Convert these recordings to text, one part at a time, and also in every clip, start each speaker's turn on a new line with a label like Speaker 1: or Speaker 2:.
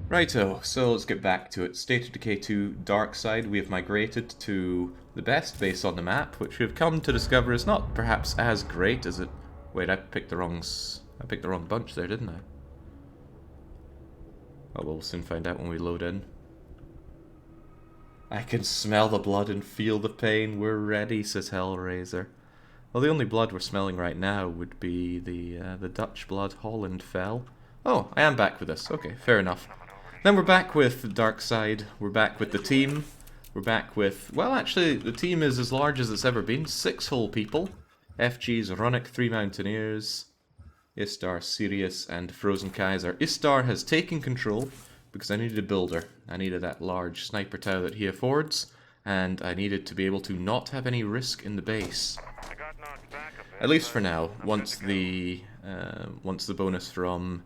Speaker 1: Righto, so let's get back to it. State of Decay 2 Darkside, we have migrated to the best base on the map, which we have come to discover is not perhaps as great as it... Wait, I picked the wrong bunch there, didn't I? Oh, we'll soon find out when we load in. I can smell the blood and feel the pain. We're ready, says Hellraiser. Well, the only blood we're smelling right now would be the Dutch blood. Holland fell. Oh, I am back with this. Okay, fair enough. Then we're back with Darkside. We're back with the team. We're back with... Well, actually, the team is as large as it's ever been. 6 whole people. FG's Runic, 3 Mountaineers, Istar, Sirius, and Frozen Kaiser. Istar has taken control because I needed a builder. I needed that large sniper tower that he affords, and I needed to be able to not have any risk in the base. At least for now. Once the bonus from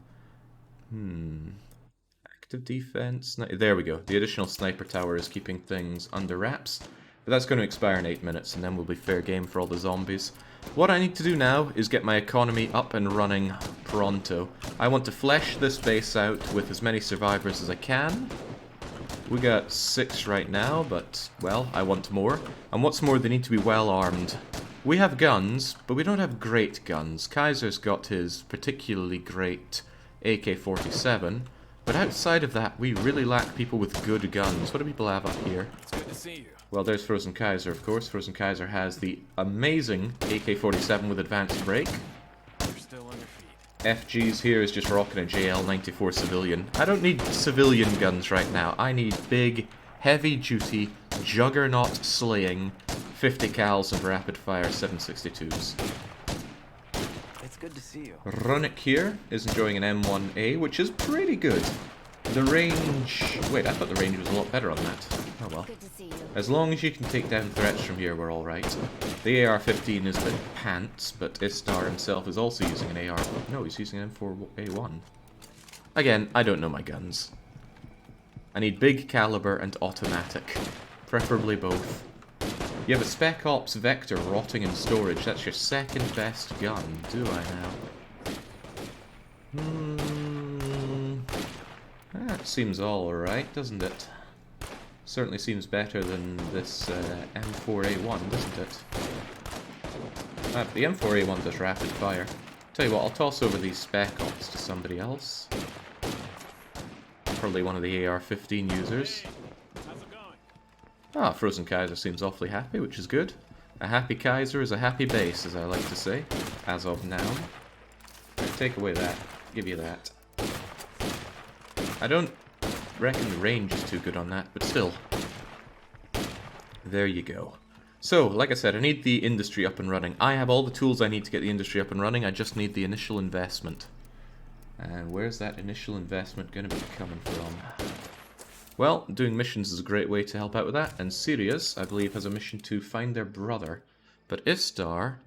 Speaker 1: active defense. There we go. The additional sniper tower is keeping things under wraps, but that's going to expire in 8 minutes, and then we'll be fair game for all the zombies. What I need to do now is get my economy up and running pronto. I want to flesh this base out with as many survivors as I can. We got 6 right now, but, well, I want more. And what's more, they need to be well armed. We have guns, but we don't have great guns. Kaiser's got his particularly great AK-47, but outside of that, we really lack people with good guns. What do people have up here?
Speaker 2: It's good to see you.
Speaker 1: Well, there's Frozen Kaiser, of course. Frozen Kaiser has the amazing AK-47 with advanced brake.
Speaker 2: You're still on your feet.
Speaker 1: FG's here is just rocking a JL-94 civilian. I don't need civilian guns right now. I need big, heavy-duty, juggernaut-slaying 50 cals and rapid-fire 7.62s.
Speaker 2: It's good to see you.
Speaker 1: Runic here is enjoying an M1A, which is pretty good. The range... Wait, I thought the range was a lot better on that. Oh well.
Speaker 3: Good to see you.
Speaker 1: As long as you can take down threats from here, we're alright. The AR-15 is a bit pants, but Istar himself is also using an AR... No, he's using an M4A1. Again, I don't know my guns. I need big caliber and automatic. Preferably both. You have a Spec Ops Vector rotting in storage. That's your second best gun, do I now? That seems alright, doesn't it? Certainly seems better than this M4A1, doesn't it? The M4A1 does rapid fire. Tell you what, I'll toss over these Spec Ops to somebody else. Probably one of the AR-15 users. Ah, Frozen Kaiser seems awfully happy, which is good. A happy Kaiser is a happy base, as I like to say, as of now. Take away that. Give you that. I don't reckon the range is too good on that, but still. There you go. So, like I said, I need the industry up and running. I have all the tools I need to get the industry up and running, I just need the initial investment. And where's that initial investment going to be coming from? Well, doing missions is a great way to help out with that, and Sirius, I believe, has a mission to find their brother. But Istar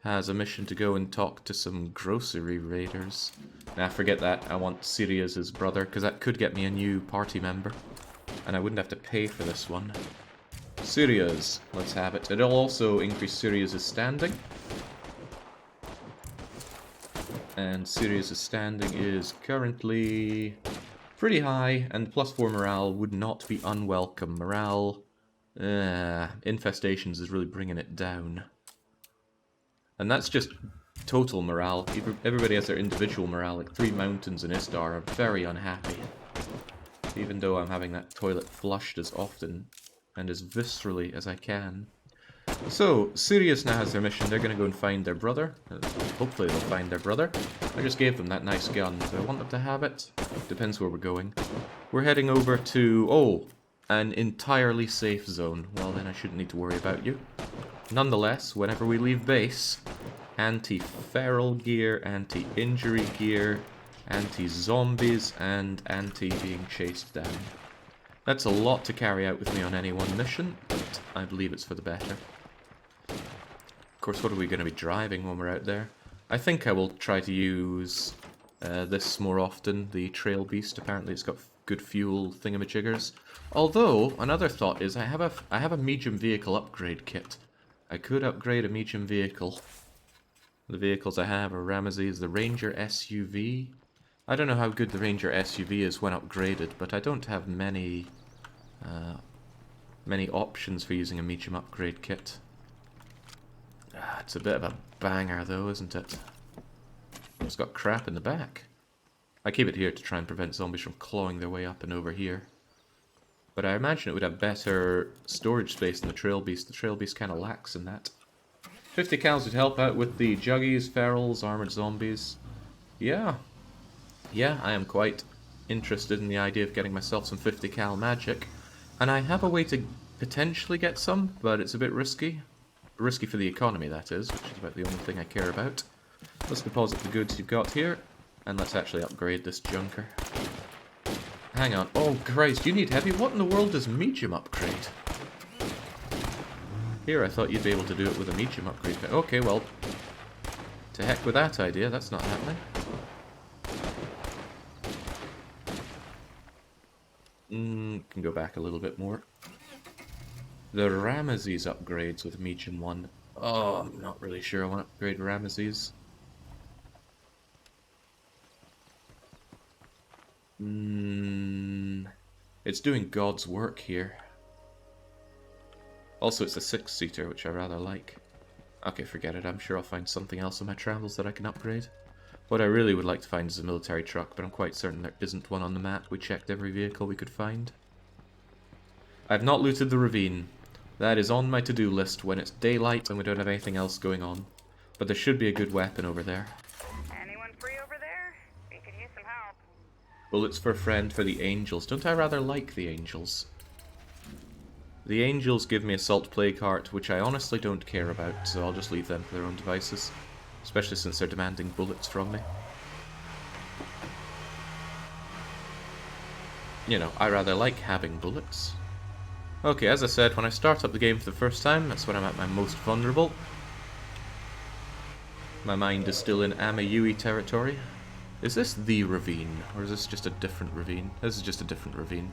Speaker 1: has a mission to go and talk to some grocery raiders. Nah, forget that. I want Sirius's brother, because that could get me a new party member. And I wouldn't have to pay for this one. Sirius, let's have it. It'll also increase Sirius's standing. And Sirius's standing is currently pretty high, and +4 morale would not be unwelcome. Morale, infestations is really bringing it down. And that's just total morale. Everybody has their individual morale, like 3 mountains in Istar are very unhappy. Even though I'm having that toilet flushed as often and as viscerally as I can. So, Sirius now has their mission. They're going to go and find their brother. Hopefully they'll find their brother. I just gave them that nice gun. Do I want them to have it? Depends where we're going. We're heading over to... Oh, an entirely safe zone. Well, then I shouldn't need to worry about you. Nonetheless, whenever we leave base, anti-feral gear, anti-injury gear, anti-zombies, and anti-being chased down. That's a lot to carry out with me on any one mission, but I believe it's for the better. Of course, what are we going to be driving when we're out there? I think I will try to use this more often, the Trail Beast. Apparently it's got good fuel thingamajiggers. Although, another thought is I have a medium vehicle upgrade kit. I could upgrade a medium vehicle. The vehicles I have are Ramesses, the Ranger SUV. I don't know how good the Ranger SUV is when upgraded, but I don't have many options for using a medium upgrade kit. It's a bit of a banger though, isn't it? It's got crap in the back. I keep it here to try and prevent zombies from clawing their way up and over here. But I imagine it would have better storage space than the Trail Beast. The Trail Beast kind of lacks in that. 50 cals would help out with the Juggies, Ferals, Armored Zombies. Yeah. Yeah, I am quite interested in the idea of getting myself some 50 cal magic. And I have a way to potentially get some, but it's a bit risky. Risky for the economy, that is, which is about the only thing I care about. Let's deposit the goods you've got here, and let's actually upgrade this junker. Hang on. Oh, Christ, you need heavy? What in the world does medium upgrade? Here, I thought you'd be able to do it with a medium upgrade. Okay, well, to heck with that idea, that's not happening. Can go back a little bit more. The Ramesses upgrades with medium 1. Oh, I'm not really sure I want to upgrade Ramesses. It's doing God's work here. Also, it's a 6-seater, which I rather like. Okay, forget it. I'm sure I'll find something else in my travels that I can upgrade. What I really would like to find is a military truck, but I'm quite certain there isn't one on the map. We checked every vehicle we could find. I've not looted the ravine. That is on my to-do list when it's daylight and we don't have anything else going on. But there should be a good weapon over there.
Speaker 3: Anyone free over there? We could use some help.
Speaker 1: Bullets for a friend for the Angels. Don't I rather like the Angels? The Angels give me Assault Plague Heart, which I honestly don't care about, so I'll just leave them for their own devices. Especially since they're demanding bullets from me. You know, I rather like having bullets. Okay, as I said, when I start up the game for the first time, that's when I'm at my most vulnerable. My mind is still in Amayui territory. Is this the ravine, or is this just a different ravine? This is just a different ravine.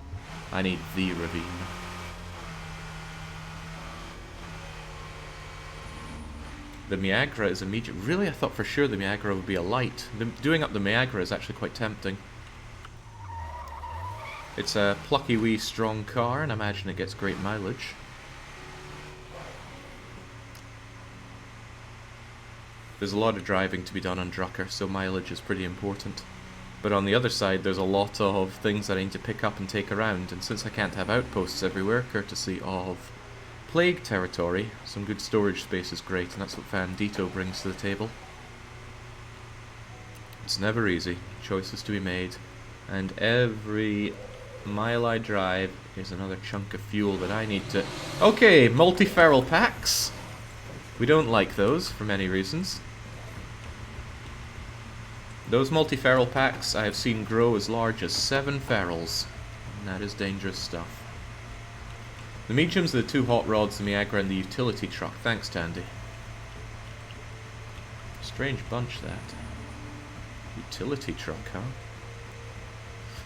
Speaker 1: I need the ravine. The Miagra is immediate. Really? I thought for sure the Miagra would be a light. Doing up the Miagra is actually quite tempting. It's a plucky wee strong car, and I imagine it gets great mileage. There's a lot of driving to be done on Drucker, so mileage is pretty important. But on the other side, there's a lot of things that I need to pick up and take around, and since I can't have outposts everywhere, courtesy of Plague territory, some good storage space is great, and that's what Vandito brings to the table. It's never easy. Choices to be made. And every mile I drive is another chunk of fuel that I need to... Okay, multi-feral packs! We don't like those, for many reasons. Those multi-feral packs I have seen grow as large as 7 ferals. And that is dangerous stuff. The mediums are the 2 hot rods, the Miagra, and the utility truck. Thanks, Tandy. Strange bunch, that. Utility truck, huh?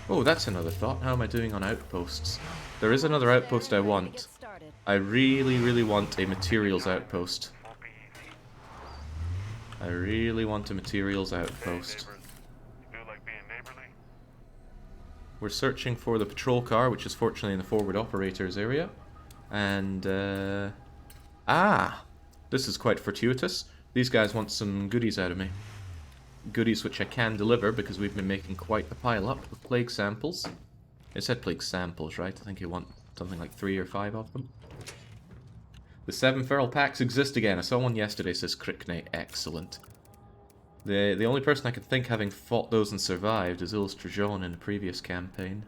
Speaker 1: Oh, that's another thought. How am I doing on outposts? There is another outpost I want. I really, really want a materials outpost. I really want a materials outpost. We're searching for the patrol car, which is fortunately in the forward operators area. And, this is quite fortuitous. These guys want some goodies out of me. Goodies which I can deliver because we've been making quite a pile up of plague samples. It said plague samples, right? I think you want something like 3 or 5 of them. The 7 feral packs exist again. I saw one yesterday, says Crickney. Excellent. The only person I could think having fought those and survived is Illustrajon in the previous campaign.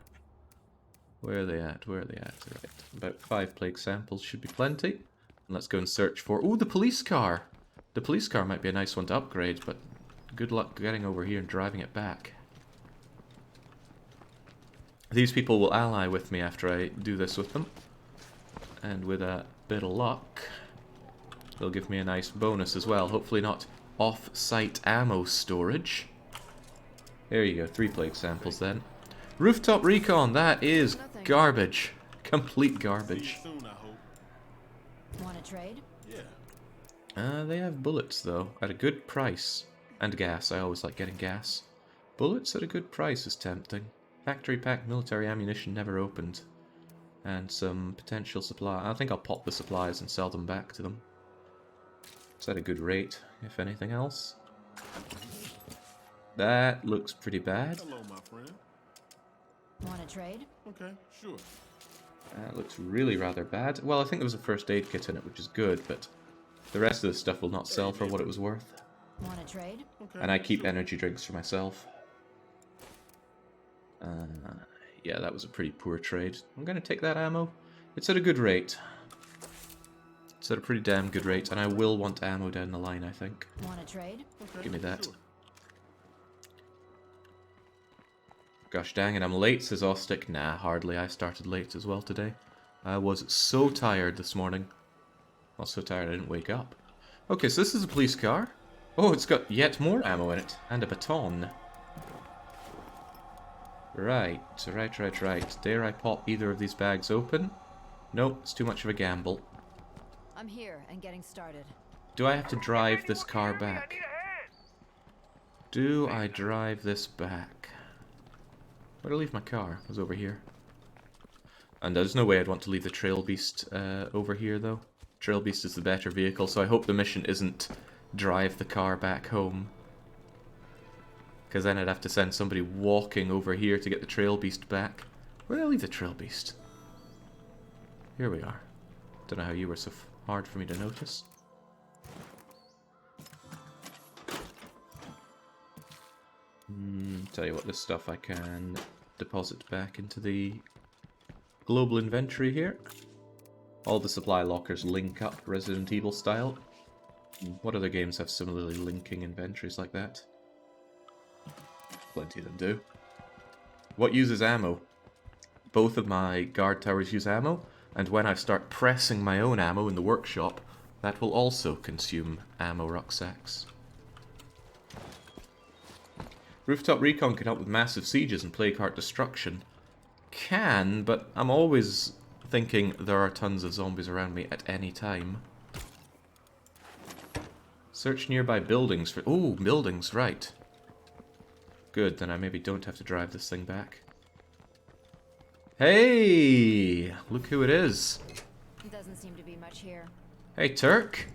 Speaker 1: Where are they at? Where are they at? Right. About 5 plague samples should be plenty. And let's go and search for... Ooh, the police car! The police car might be a nice one to upgrade, but good luck getting over here and driving it back. These people will ally with me after I do this with them. And with a bit of luck, they'll give me a nice bonus as well. Hopefully not off-site ammo storage. There you go, 3 plague samples then. Rooftop recon, that is garbage. Complete garbage.
Speaker 4: Want to trade?
Speaker 1: They have bullets though, at a good price. And gas, I always like getting gas. Bullets at a good price is tempting. Factory pack military ammunition never opened. And some potential supply. I think I'll pop the supplies and sell them back to them. It's at a good rate, if anything else. That looks pretty bad.
Speaker 4: Hello, my friend.
Speaker 5: Want to trade?
Speaker 4: Okay, sure.
Speaker 1: That looks really rather bad. Well, I think there was a first aid kit in it, which is good, but the rest of the stuff will not sell for what it was worth.
Speaker 5: Want to trade?
Speaker 4: Okay.
Speaker 1: And I keep energy drinks for myself. Yeah, that was a pretty poor trade. I'm going to take that ammo. It's at a good rate. It's at a pretty damn good rate, and I will want ammo down the line, I think.
Speaker 5: Want to trade?
Speaker 4: Okay,
Speaker 1: Give me that.
Speaker 4: sure.
Speaker 1: Gosh dang it, I'm late, says Ostic. Nah, hardly. I started late as well today. I was so tired this morning. I was so tired I didn't wake up. Okay, so this is a police car. Oh, it's got yet more ammo in it. And a baton. Right. Dare I pop either of these bags open? Nope, it's too much of a gamble.
Speaker 5: I'm here and getting started.
Speaker 1: Do I have to drive this car back? Do I drive this back? Where did I leave my car? It was over here. And there's no way I'd want to leave the Trail Beast over here, though. Trail Beast is the better vehicle, so I hope the mission isn't drive the car back home. Because then I'd have to send somebody walking over here to get the Trail Beast back. Where did I leave the Trail Beast? Here we are. Don't know how you were so hard for me to notice. Tell you what, this stuff I can deposit back into the global inventory here. All the supply lockers link up Resident Evil style. What other games have similarly linking inventories like that? Plenty of them do. What uses ammo? Both of my guard towers use ammo, and when I start pressing my own ammo in the workshop, that will also consume ammo rucksacks. Rooftop recon can help with massive sieges and plague heart destruction. Can, but I'm always thinking there are tons of zombies around me at any time. Search nearby buildings for... Ooh, buildings, right. Good, then I maybe don't have to drive this thing back. Hey! Look who it is.
Speaker 5: Doesn't seem to be much here.
Speaker 1: Hey, Turk.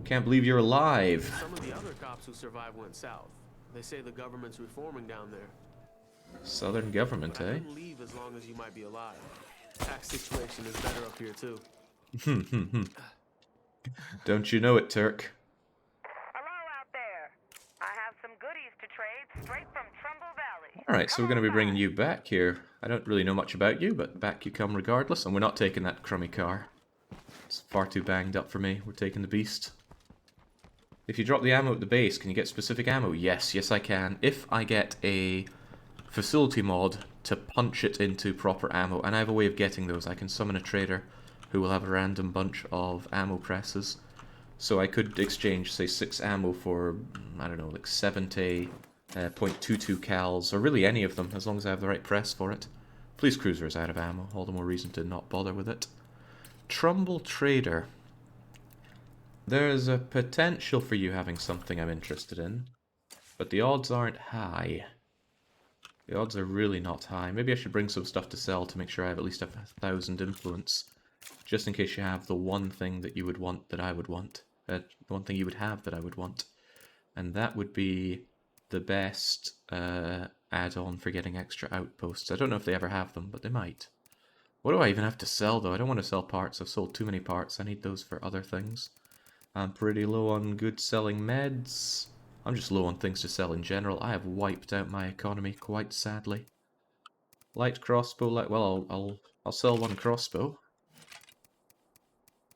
Speaker 1: Can't believe you're alive.
Speaker 6: Some of the other cops who survived went south. They say the government's reforming down there.
Speaker 1: Southern government,
Speaker 6: But I
Speaker 1: eh?
Speaker 6: couldn't leave as long as you might be alive. Tax situation is better up here too.
Speaker 1: Don't you know it, Turk?
Speaker 3: Hello out there. I have some goodies to trade straight from Trumbull Valley.
Speaker 1: Alright, so we're going to be
Speaker 3: Come on
Speaker 1: bringing
Speaker 3: by.
Speaker 1: you back here. I don't really know much about you, but back you come regardless. And we're not taking that crummy car. It's far too banged up for me. We're taking the Beast. If you drop the ammo at the base, can you get specific ammo? Yes, yes I can. If I get a facility mod to punch it into proper ammo, and I have a way of getting those. I can summon a trader who will have a random bunch of ammo presses. So I could exchange, say, 6 ammo for, I don't know, like 70 .22 cals, or really any of them, as long as I have the right press for it. Police cruiser is out of ammo, all the more reason to not bother with it. Trumbull Trader. There's a potential for you having something I'm interested in, but the odds aren't high. The odds are really not high. Maybe I should bring some stuff to sell to make sure I have at least 1,000 influence, just in case you have the one thing that you would want that I would want. The one thing you would have that I would want. And that would be the best add-on for getting extra outposts. I don't know if they ever have them, but they might. What do I even have to sell, though? I don't want to sell parts. I've sold too many parts. I need those for other things. I'm pretty low on good selling meds. I'm just low on things to sell in general. I have wiped out my economy quite sadly. Light crossbow, well, I'll sell one crossbow.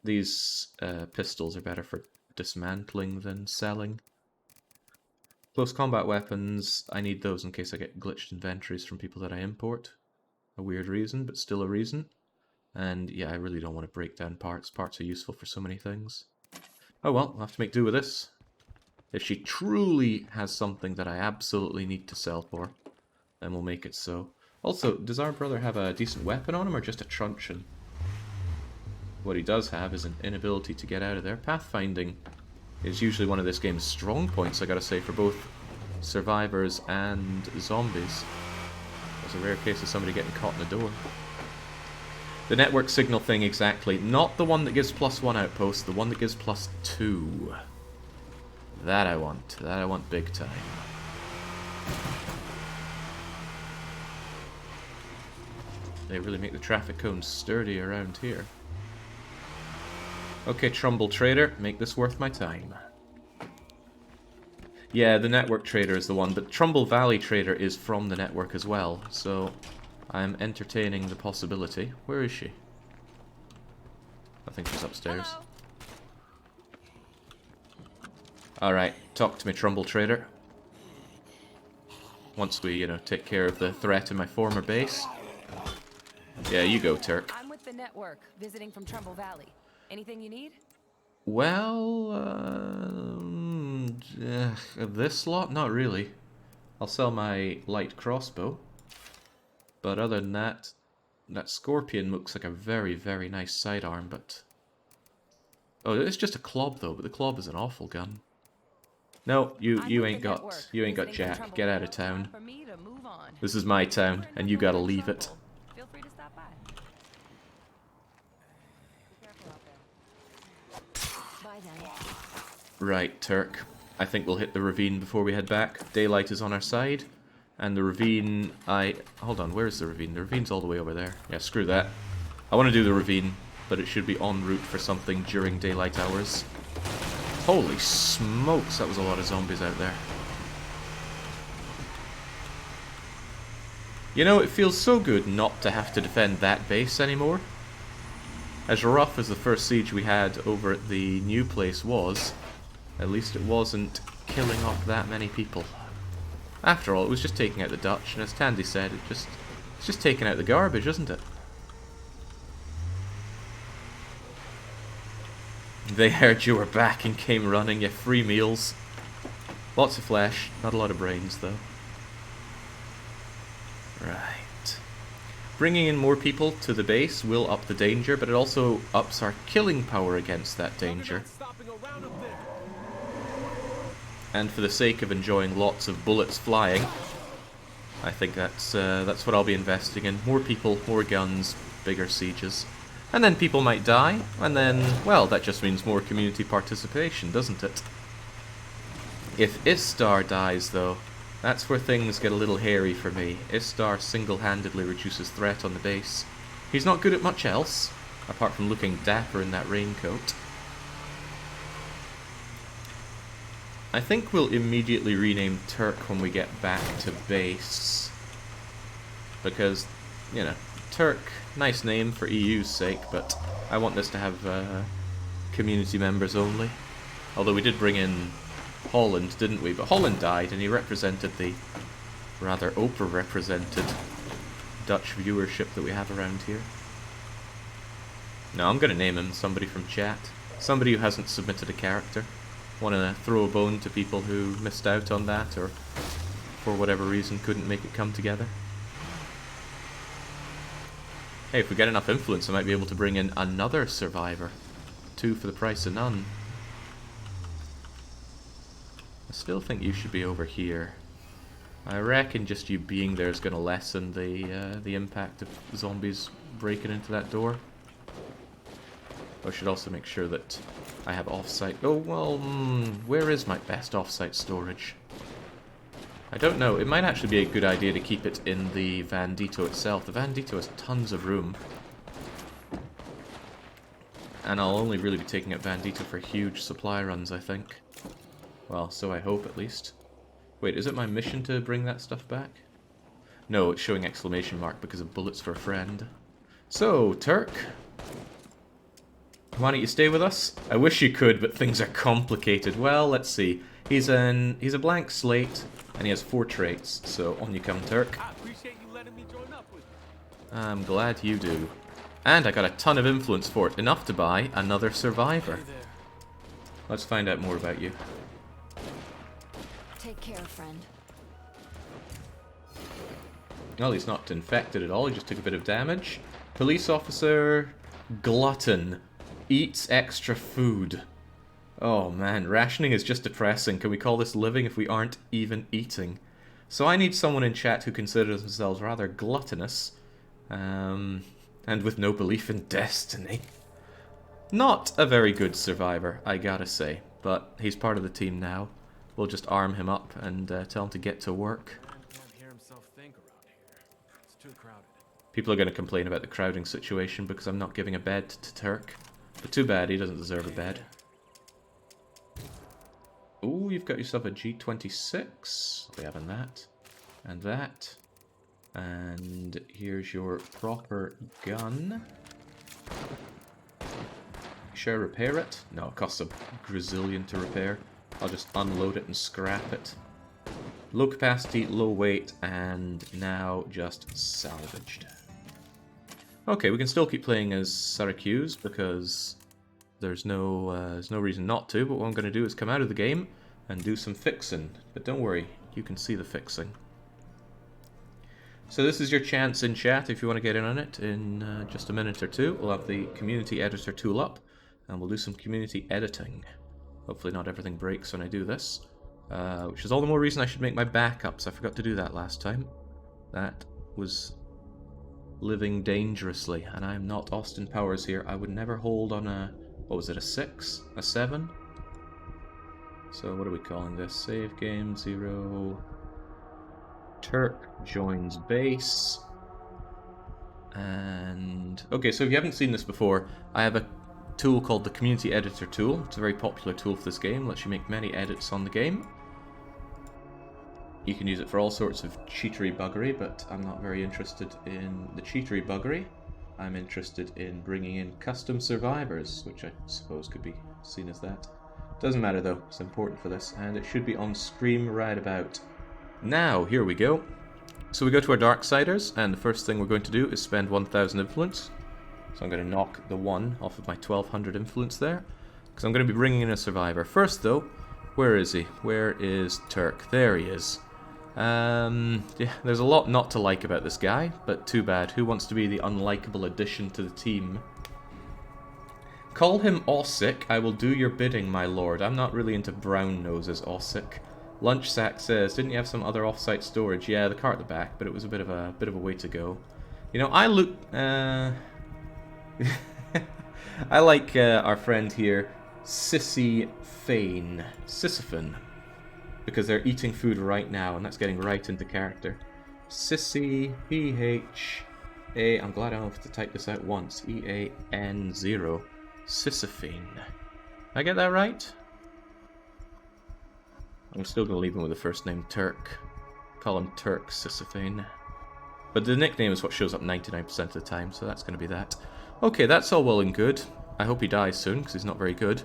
Speaker 1: These pistols are better for dismantling than selling. Close combat weapons, I need those in case I get glitched inventories from people that I import. A weird reason, but still a reason. And yeah, I really don't want to break down parts. Parts are useful for so many things. Oh well, I'll have to make do with this. If she truly has something that I absolutely need to sell for, then we'll make it so. Also, does our brother have a decent weapon on him, or just a truncheon? What he does have is an inability to get out of there. Pathfinding is usually one of this game's strong points, I gotta say, for both survivors and zombies. There's a rare case of somebody getting caught in the door. The network signal thing exactly. Not the one that gives +1 outpost, the one that gives +2. That I want. That I want big time. They really make the traffic cones sturdy around here. Okay, Trumbull Trader, make this worth my time. Yeah, the network trader is the one, but Trumbull Valley Trader is from the network as well, so I'm entertaining the possibility. Where is she? I think she's upstairs. Alright, talk to me, Trumbull Trader. Once we, take care of the threat in my former base. Yeah, you go, Turk.
Speaker 4: I'm with the network, visiting from Trumbull Valley. Anything you need?
Speaker 1: Well, this lot? Not really. I'll sell my light crossbow. But other than that, that Scorpion looks like a very, very nice sidearm, but... Oh, it's just a club though, but the club is an awful gun. No, you ain't got jack. Get out of town. This is my town, and you gotta leave it.
Speaker 4: Feel free to stop by.
Speaker 5: Bye then.
Speaker 1: Right, Turk. I think we'll hit the ravine before we head back. Daylight is on our side. And the ravine, hold on, where is the ravine? The ravine's all the way over there. Yeah, screw that. I want to do the ravine, but it should be en route for something during daylight hours. Holy smokes, that was a lot of zombies out there. You know, it feels so good not to have to defend that base anymore. As rough as the first siege we had over at the new place was, at least it wasn't killing off that many people. After all, it was just taking out the Dutch, and as Tandy said, it's just taking out the garbage, isn't it? They heard you were back and came running, you free meals. Lots of flesh, not a lot of brains, though. Right. Bringing in more people to the base will up the danger, but it also ups our killing power against that danger. And for the sake of enjoying lots of bullets flying, I think that's what I'll be investing in. More people, more guns, bigger sieges. And then people might die, and then, well, that just means more community participation, doesn't it? If Istar dies, though, that's where things get a little hairy for me. Istar single-handedly reduces threat on the base. He's not good at much else, apart from looking dapper in that raincoat. I think we'll immediately rename Turk when we get back to base. Because, Turk, nice name for EU's sake, but I want this to have community members only. Although we did bring in Holland, didn't we? But Holland died, and he represented the rather Oprah-represented Dutch viewership that we have around here. No, I'm going to name him somebody from chat. Somebody who hasn't submitted a character. Want to throw a bone to people who missed out on that, or for whatever reason couldn't make it come together. Hey, if we get enough influence, I might be able to bring in another survivor. 2 for the price of none. I still think you should be over here. I reckon just you being there is going to lessen the impact of zombies breaking into that door. I should also make sure that I have off-site... Oh, well, where is my best off-site storage? I don't know. It might actually be a good idea to keep it in the Vandito itself. The Vandito has tons of room. And I'll only really be taking out Vandito for huge supply runs, I think. Well, so I hope, at least. Wait, is it my mission to bring that stuff back? No, it's showing exclamation mark because of bullets for a friend. So, Turk... Why don't you stay with us? I wish you could, but things are complicated. Well, let's see. He's a blank slate, and he has 4 traits, so on you come, Turk.
Speaker 6: I appreciate you letting me join up with you.
Speaker 1: I'm glad you do. And I got a ton of influence for it, enough to buy another survivor.
Speaker 6: Hey there.
Speaker 1: Let's find out more about you.
Speaker 5: Take care, friend.
Speaker 1: Well, he's not infected at all, he just took a bit of damage. Police officer... Glutton. Eats extra food. Oh man, rationing is just depressing. Can we call this living if we aren't even eating? So I need someone in chat who considers themselves rather gluttonous, and with no belief in destiny. Not a very good survivor, I gotta say, but he's part of the team now. We'll just arm him up and tell him to get to work.
Speaker 2: Man can't hear himself think around here. It's too crowded.
Speaker 1: People are going to complain about the crowding situation because I'm not giving a bed to Turk. But too bad, he doesn't deserve a bed. Ooh, you've got yourself a G26. I'll be having that. And that. And here's your proper gun. Should I repair it? No, it costs a gazillion to repair. I'll just unload it and scrap it. Low capacity, low weight, and now just salvaged. Okay, we can still keep playing as Syracuse because there's no reason not to, but what I'm going to do is come out of the game and do some fixing. But don't worry, you can see the fixing. So this is your chance in chat if you want to get in on it in just a minute or two. We'll have the community editor tool up and we'll do some community editing. Hopefully not everything breaks when I do this. Which is all the more reason I should make my backups. I forgot to do that last time. That was living dangerously, and I'm not Austin Powers here. I would never hold on a... what was it, a 6? A 7? So what are we calling this? Save game 0. Turk joins base. And... okay, so if you haven't seen this before, I have a tool called the Community Editor tool. It's a very popular tool for this game. Lets you make many edits on the game. You can use it for all sorts of cheatery buggery, but I'm not very interested in the cheatery buggery. I'm interested in bringing in custom survivors, which I suppose could be seen as that. Doesn't matter though, it's important for this, and it should be on stream right about now. Here we go. So we go to our Darksiders, and the first thing we're going to do is spend 1000 influence. So I'm going to knock the 1 off of my 1200 influence there, because I'm going to be bringing in a survivor. First though, where is he? Where is Turk? There he is. Yeah, there's a lot not to like about this guy, but too bad. Who wants to be the unlikable addition to the team? Call him Ossic. I will do your bidding, my lord. I'm not really into brown noses, Ossic. Lunch Sack says, didn't you have some other off-site storage? Yeah, the car at the back, but it was a bit of a way to go. You know, I look. I like our friend here, Sisyphane. Because they're eating food right now, and that's getting right into character. Sissy, P-H-A, I'm glad I don't have to type this out once, E-A-N-0, Sisyphane. I get that right? I'm still going to leave him with the first name Turk. Call him Turk Sisyphane. But the nickname is what shows up 99% of the time, so that's going to be that. Okay, that's all well and good. I hope he dies soon, because he's not very good.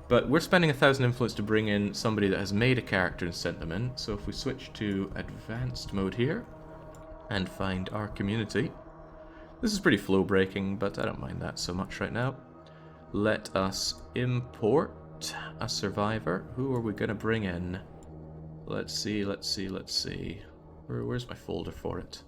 Speaker 1: But we're spending 1000 influence to bring in somebody that has made a character and sent them in. So if we switch to advanced mode here and find our community. This is pretty flow breaking, but I don't mind that so much right now. Let us import a survivor. Who are we going to bring in? Let's see. Where's my folder for it?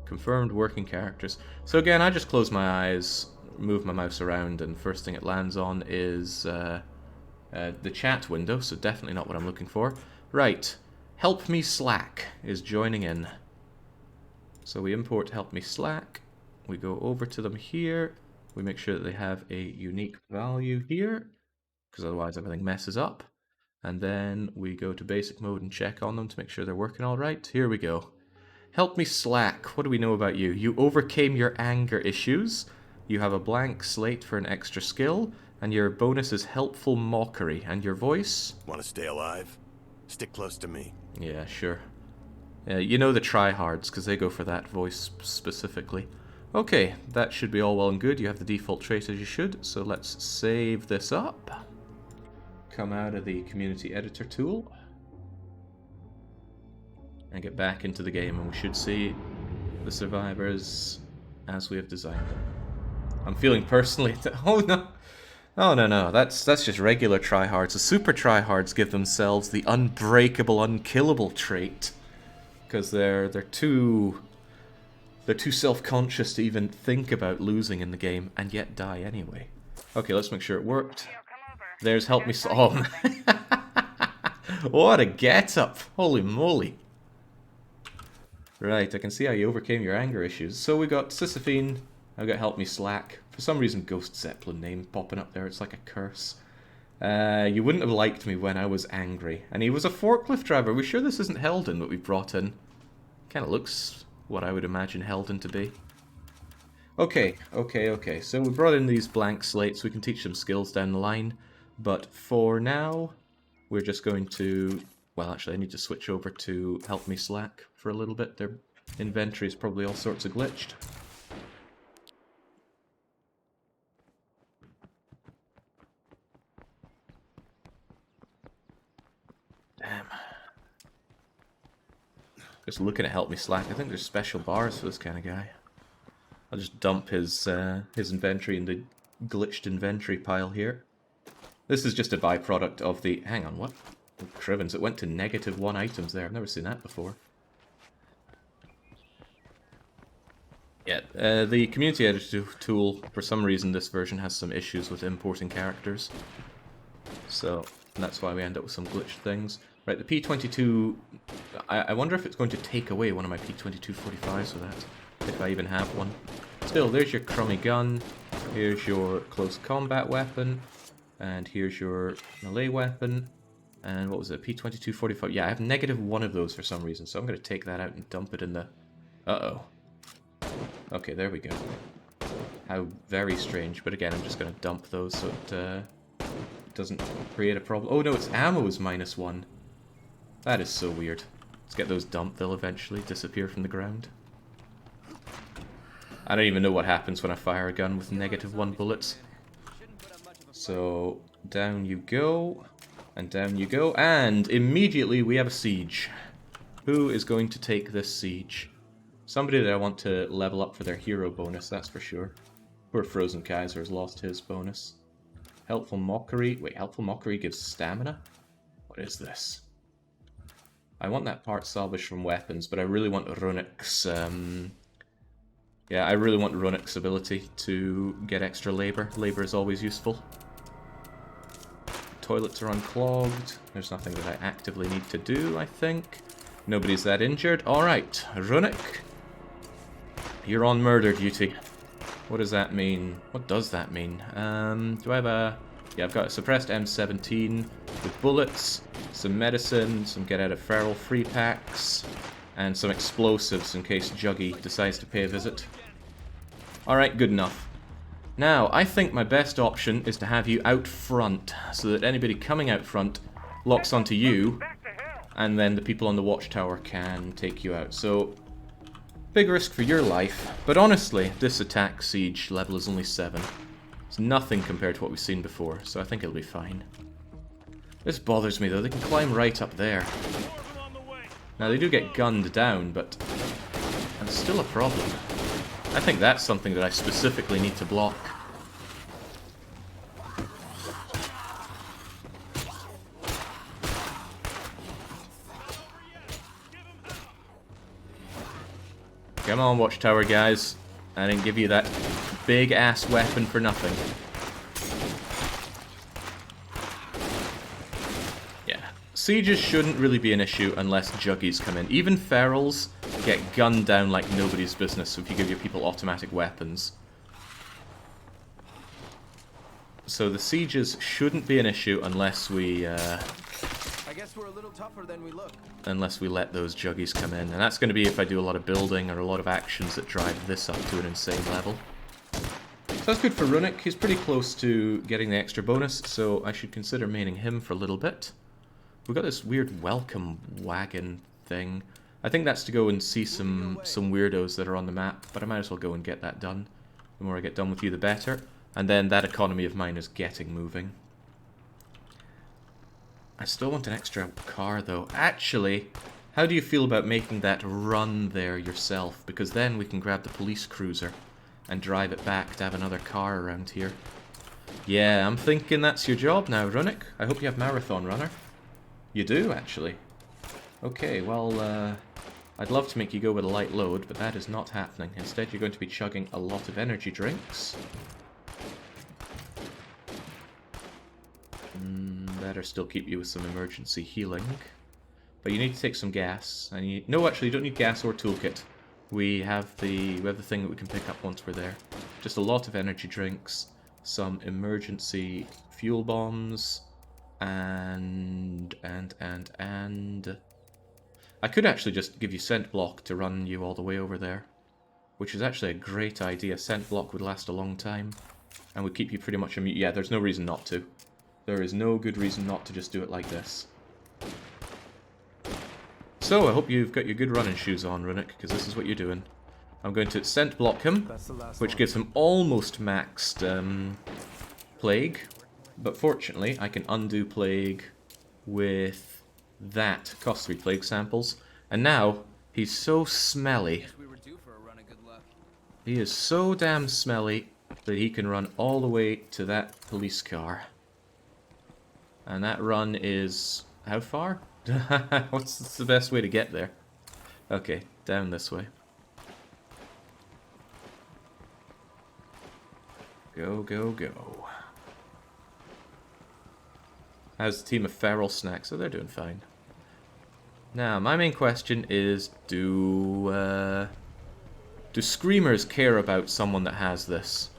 Speaker 1: Confirmed working characters. So again, I just close my eyes, move my mouse around, and first thing it lands on is... the chat window, so definitely not what I'm looking for. Right, Help Me Slack is joining in. So we import Help Me Slack, we go over to them here, we make sure that they have a unique value here, because otherwise everything messes up. And then we go to basic mode and check on them to make sure they're working alright. Here we go. Help Me Slack, what do we know about you? You overcame your anger issues, you have a blank slate for an extra skill, and your bonus is Helpful Mockery. And your voice?
Speaker 7: Want to stay alive? Stick close to me.
Speaker 1: Yeah, sure. You know the tryhards, because they go for that voice specifically. Okay, that should be all well and good. You have the default trait as you should, so let's save this up. Come out of the community editor tool. And get back into the game, and we should see the survivors as we have designed them. I'm feeling personally... oh no! Oh, no, that's just regular tryhards. The super tryhards give themselves the unbreakable, unkillable trait. Because they're too self-conscious to even think about losing in the game, and yet die anyway. Okay, let's make sure it worked.
Speaker 3: Theo, come over.
Speaker 1: There's help me solve. What a get-up! Holy moly! Right, I can see how you overcame your anger issues. So we got Sisyphine, I've got Help Me Slack. For some reason, Ghost Zeppelin name popping up there, it's like a curse. You wouldn't have liked me when I was angry. And he was a forklift driver. Are we sure this isn't Heldon that we brought in? Kind of looks what I would imagine Heldon to be. Okay. So we brought in these blank slates. We can teach them skills down the line. But for now, we're just going to... Well, actually, I need to switch over to Help Me Slack for a little bit. Their inventory is probably all sorts of glitched. Damn. Just looking at Help Me Slack, I think there's special bars for this kind of guy. I'll just dump his inventory in the glitched inventory pile here. This is just a byproduct of the... Hang on, what? Oh, Crivens, it went to -1 items there. I've never seen that before. Yeah, the community editor tool, for some reason this version has some issues with importing characters. So, that's why we end up with some glitched things. Right, the P22... I wonder if it's going to take away one of my P2245s with that. If I even have one. Still, there's your crummy gun. Here's your close combat weapon. And here's your melee weapon. And what was it? P2245. Yeah, I have -1 of those for some reason. So I'm going to take that out and dump it in the... Uh-oh. Okay, there we go. How very strange. But again, I'm just going to dump those so it doesn't create a problem. Oh no, its ammo is -1. That is so weird. Let's get those dumped. They'll eventually disappear from the ground. I don't even know what happens when I fire a gun with -1 bullets. So, down you go. And down you go. And immediately we have a siege. Who is going to take this siege? Somebody that I want to level up for their hero bonus, that's for sure. Poor Frozen Kaiser has lost his bonus. Helpful Mockery. Wait, Helpful Mockery gives stamina? What is this? I want that part salvaged from weapons, but I really want Runik's, yeah, I really want Runik's ability to get extra labor. Labor is always useful. Toilets are unclogged. There's nothing that I actively need to do, I think. Nobody's that injured. Alright, Runik. You're on murder duty. What does that mean? What does that mean? Do I have a... Yeah, I've got a suppressed M17 with bullets, some medicine, some get out of feral free packs, and some explosives in case Juggy decides to pay a visit. Alright, good enough. Now, I think my best option is to have you out front, so that anybody coming out front locks onto you, and then the people on the watchtower can take you out. So, big risk for your life, but honestly, this attack siege level is only 7. It's nothing compared to what we've seen before, so I think it'll be fine. This bothers me though, they can climb right up there. Now they do get gunned down, but that's still a problem. I think that's something that I specifically need to block. Come on, Watchtower guys. I didn't give you that big-ass weapon for nothing. Yeah. Sieges shouldn't really be an issue unless Juggies come in. Even Ferals get gunned down like nobody's business if you give your people automatic weapons. So the sieges shouldn't be an issue unless we,
Speaker 2: I guess we're a little tougher than we look.
Speaker 1: unless we let those Juggies come in. And that's going to be if I do a lot of building or a lot of actions that drive this up to an insane level. So that's good for Runik. He's pretty close to getting the extra bonus, so I should consider maining him for a little bit. We've got this weird welcome wagon thing. I think that's to go and see some weirdos that are on the map, but I might as well go and get that done. The more I get done with you, the better. And then that economy of mine is getting moving. I still want an extra car, though. Actually, how do you feel about making that run there yourself? Because then we can grab the police cruiser and drive it back to have another car around here. Yeah, I'm thinking that's your job now, Runik. I hope you have Marathon Runner. You do, actually. Okay, well, I'd love to make you go with a light load, but that is not happening. Instead, you're going to be chugging a lot of energy drinks. Better still keep you with some emergency healing. But you need to take some gas. And you... No, actually, you don't need gas or toolkit. We have the thing that we can pick up once we're there. Just a lot of energy drinks, some emergency fuel bombs, and I could actually just give you scent block to run you all the way over there, which is actually a great idea. Scent block would last a long time, and would keep you pretty much immune. Yeah, there's no reason not to. There is no good reason not to just do it like this. So, I hope you've got your good running shoes on, Runic, because this is what you're doing. I'm going to scent block him, which gives him almost maxed plague. But fortunately, I can undo plague with that. Cost 3 plague samples. And now, he's so smelly. He is so damn smelly that he can run all the way to that police car. And that run is... how far? What's the best way to get there? Okay, down this way. Go, go, go. How's the team of feral snacks? Oh, they're doing fine. Now, my main question is, do screamers care about someone that has this?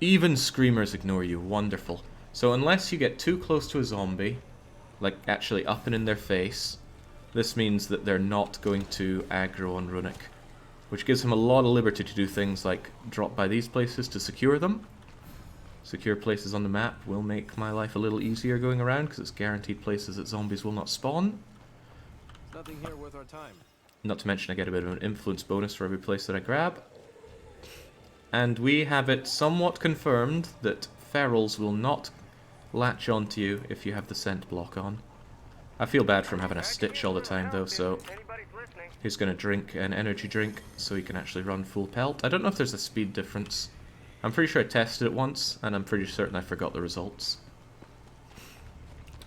Speaker 1: Even screamers ignore you. Wonderful. So unless you get too close to a zombie, like actually up and in their face, this means that they're not going to aggro on Runic, which gives him a lot of liberty to do things like drop by these places to secure them. Secure places on the map will make my life a little easier going around, because it's guaranteed places that zombies will not spawn.
Speaker 2: Nothing here worth our time.
Speaker 1: Not to mention I get a bit of an influence bonus for every place that I grab. And we have it somewhat confirmed that ferals will not latch onto you if you have the scent block on. I feel bad for him having a stitch all the time though, so he's going to drink an energy drink so he can actually run full pelt. I don't know if there's a speed difference. I'm pretty sure I tested it once, and I'm pretty certain I forgot the results.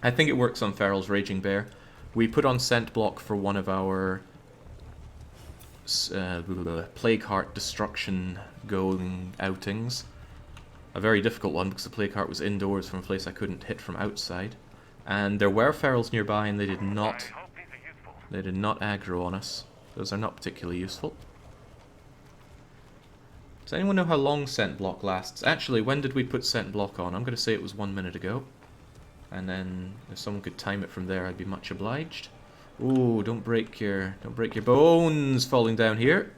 Speaker 1: I think it works on Feral's Raging Bear. We put on scent block for one of our Plague Heart Destruction going outings. A very difficult one because the Plague Heart was indoors from a place I couldn't hit from outside. And there were ferals nearby and they did not aggro on us. Those are not particularly useful. Does anyone know how long scent block lasts? Actually, when did we put scent block on? I'm going to say it was 1 minute ago. And then if someone could time it from there, I'd be much obliged. Ooh, don't break your bones falling down here.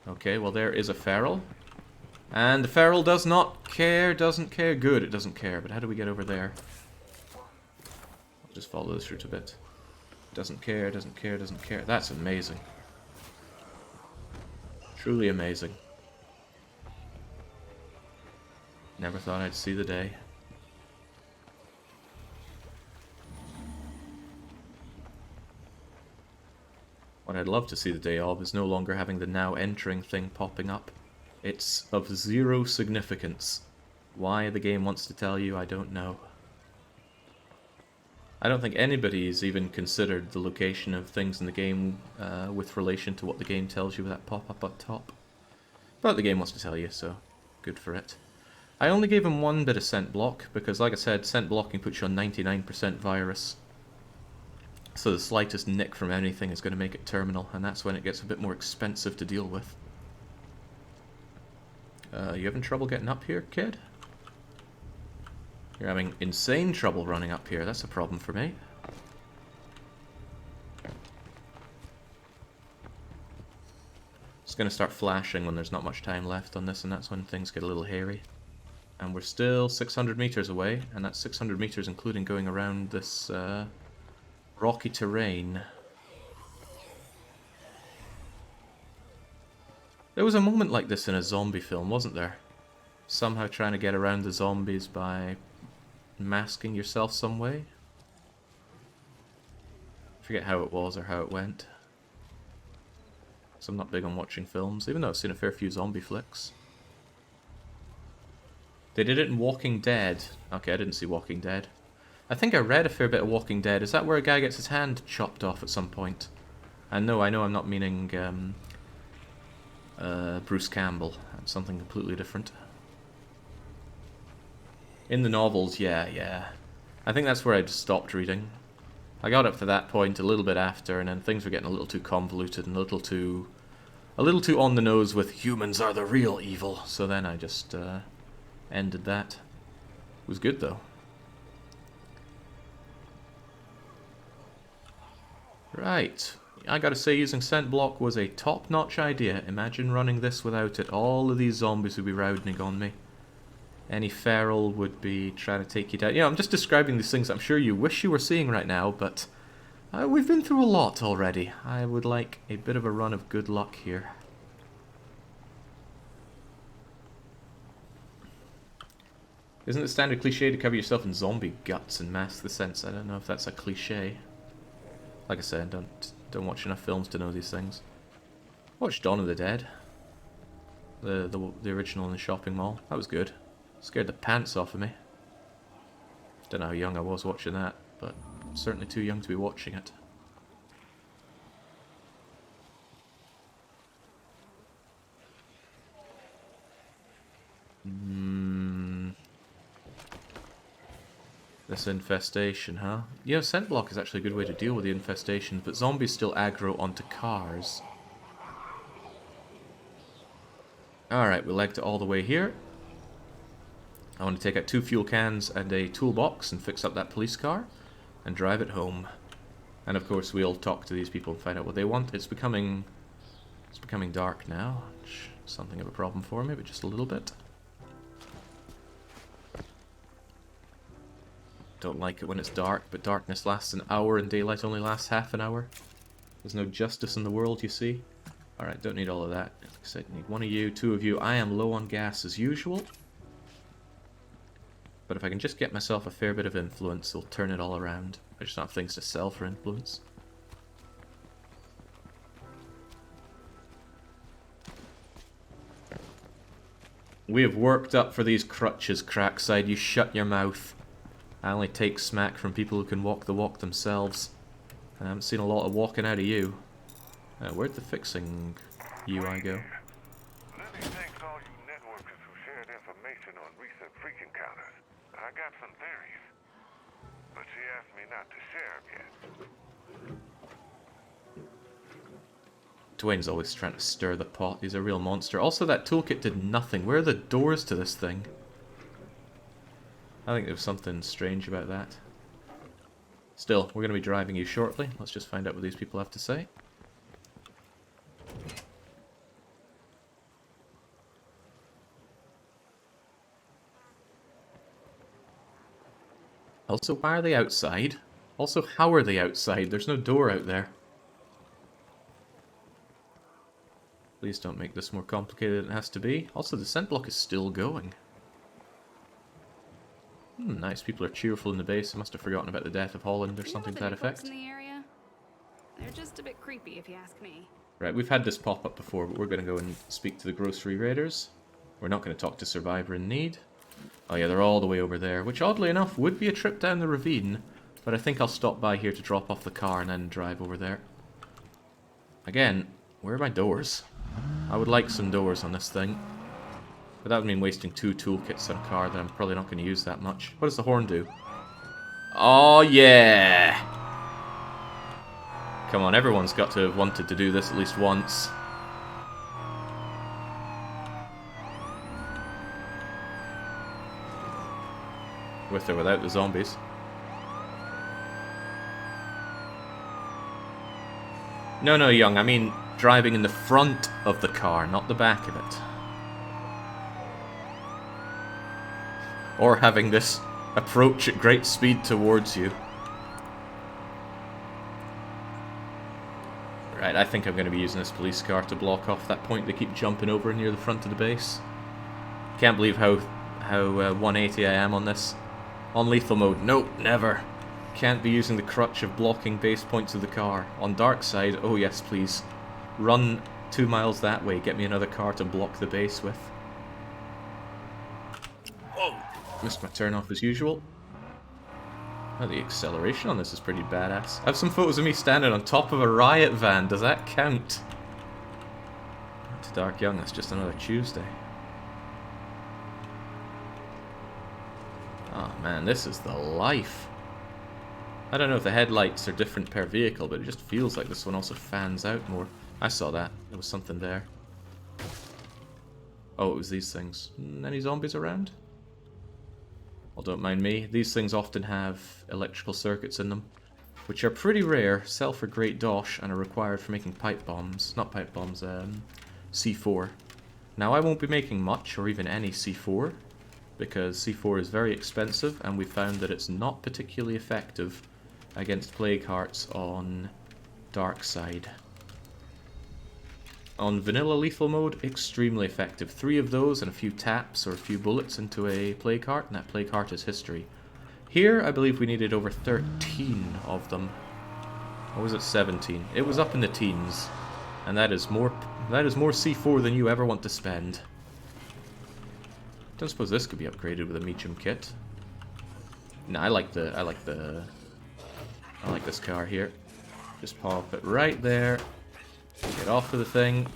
Speaker 1: Okay, well there is a feral. And the feral does not care, doesn't care. Good, it doesn't care. But how do we get over there? I'll just follow this route a bit. Doesn't care, doesn't care, doesn't care. That's amazing. Truly amazing. Never thought I'd see the day. What I'd love to see the day of is no longer having the now entering thing popping up. It's of zero significance. Why the game wants to tell you, I don't know. I don't think anybody's even considered the location of things in the game with relation to what the game tells you with that pop-up up top. But the game wants to tell you, so good for it. I only gave him one bit of scent block, because like I said, scent blocking puts you on 99% virus. So the slightest nick from anything is going to make it terminal, and that's when it gets a bit more expensive to deal with. You having trouble getting up here, kid? You're having insane trouble running up here. That's a problem for me. It's going to start flashing when there's not much time left on this, and that's when things get a little hairy. And we're still 600 meters away, and that's 600 meters including going around this rocky terrain. There was a moment like this in a zombie film, wasn't there? Somehow trying to get around the zombies by masking yourself some way. I forget how it was or how it went. So I'm not big on watching films, even though I've seen a fair few zombie flicks. They did it in Walking Dead. Okay, I didn't see Walking Dead. I think I read a fair bit of Walking Dead. Is that where a guy gets his hand chopped off at some point? And no, I know I'm not meaning Bruce Campbell. Something completely different. In the novels, yeah. I think that's where I just stopped reading. I got up to that point a little bit after, and then things were getting a little too convoluted and a little too on the nose with humans are the real evil. So then I just ended that. It was good though. Right. I gotta say, using scent block was a top-notch idea. Imagine running this without it. All of these zombies would be rounding on me. Any feral would be trying to take you down. Yeah, I'm just describing these things I'm sure you wish you were seeing right now, but we've been through a lot already. I would like a bit of a run of good luck here. Isn't it standard cliche to cover yourself in zombie guts and mask the scents? I don't know if that's a cliche. Like I said, don't watch enough films to know these things. Watched Dawn of the Dead. The original in the shopping mall. That was good. Scared the pants off of me. Don't know how young I was watching that, but certainly too young to be watching it. This infestation, huh? Yeah, scent block is actually a good way to deal with the infestations, but zombies still aggro onto cars. Alright, we legged it all the way here. I want to take out 2 fuel cans and a toolbox and fix up that police car and drive it home. And of course we'll talk to these people and find out what they want. It's becoming dark now, which is something of a problem for me, but just a little bit. Don't like it when it's dark, but darkness lasts an hour and daylight only lasts half an hour. There's no justice in the world, you see. Alright, don't need all of that. Like I said, need 1 of you, 2 of you. I am low on gas as usual. But if I can just get myself a fair bit of influence, it'll turn it all around. I just don't have things to sell for influence. We have worked up for these crutches, Crackside. You shut your mouth. I only take smack from people who can walk the walk themselves. I haven't seen a lot of walking out of you. Where'd the fixing UI go?
Speaker 8: Lily thanks all you networkers who shared information on recent freak encounters. I got some theories, but she asked me not to share them yet.
Speaker 1: Dwayne's always trying to stir the pot. He's a real monster. Also, that toolkit did nothing. Where are the doors to this thing? I think there was something strange about that. Still, we're going to be driving you shortly. Let's just find out what these people have to say. Also, why are they outside? Also, how are they outside? There's no door out there. Please don't make this more complicated than it has to be. Also, the scent block is still going. Nice. People are cheerful in the base. I must have forgotten about the death of Holland or something to that effect.
Speaker 9: In the area? They're just a bit creepy, if you ask me.
Speaker 1: Right, we've had this pop up before, but we're going to go and speak to the grocery raiders. We're not going to talk to Survivor in Need. Oh yeah, they're all the way over there, which oddly enough would be a trip down the ravine, but I think I'll stop by here to drop off the car and then drive over there. Again, where are my doors? I would like some doors on this thing. But that would mean wasting 2 toolkits on a car that I'm probably not going to use that much. What does the horn do? Oh yeah! Come on, everyone's got to have wanted to do this at least once. With or without the zombies. No, young, I mean driving in the front of the car, not the back of it. Or having this approach at great speed towards you. Right, I think I'm going to be using this police car to block off that point they keep jumping over near the front of the base. Can't believe how 180 I am on this. On lethal mode, nope, never. Can't be using the crutch of blocking base points of the car. On Darkside, oh yes please. Run 2 miles that way, get me another car to block the base with. Whoa! Missed my turn off as usual. Oh, the acceleration on this is pretty badass. I have some photos of me standing on top of a riot van, does that count? To Dark Young, that's just another Tuesday. Oh man, this is the life. I don't know if the headlights are different per vehicle, but it just feels like this one also fans out more. I saw that. There was something there. Oh, it was these things. Any zombies around? Well, don't mind me. These things often have electrical circuits in them, which are pretty rare, sell for great dosh, and are required for making pipe bombs. Not pipe bombs, C4. Now, I won't be making much, or even any C4, because C4 is very expensive, and we found that it's not particularly effective against plague hearts on Darkside. On vanilla lethal mode, extremely effective. 3 of those and a few taps or a few bullets into a plague heart, and that plague heart is history. Here, I believe we needed over 13 of them. Or was it 17? It was up in the teens. And that is more C4 than you ever want to spend. Don't suppose this could be upgraded with a medium kit. No, I like this car here. Just pop it right there. Get off of the thing.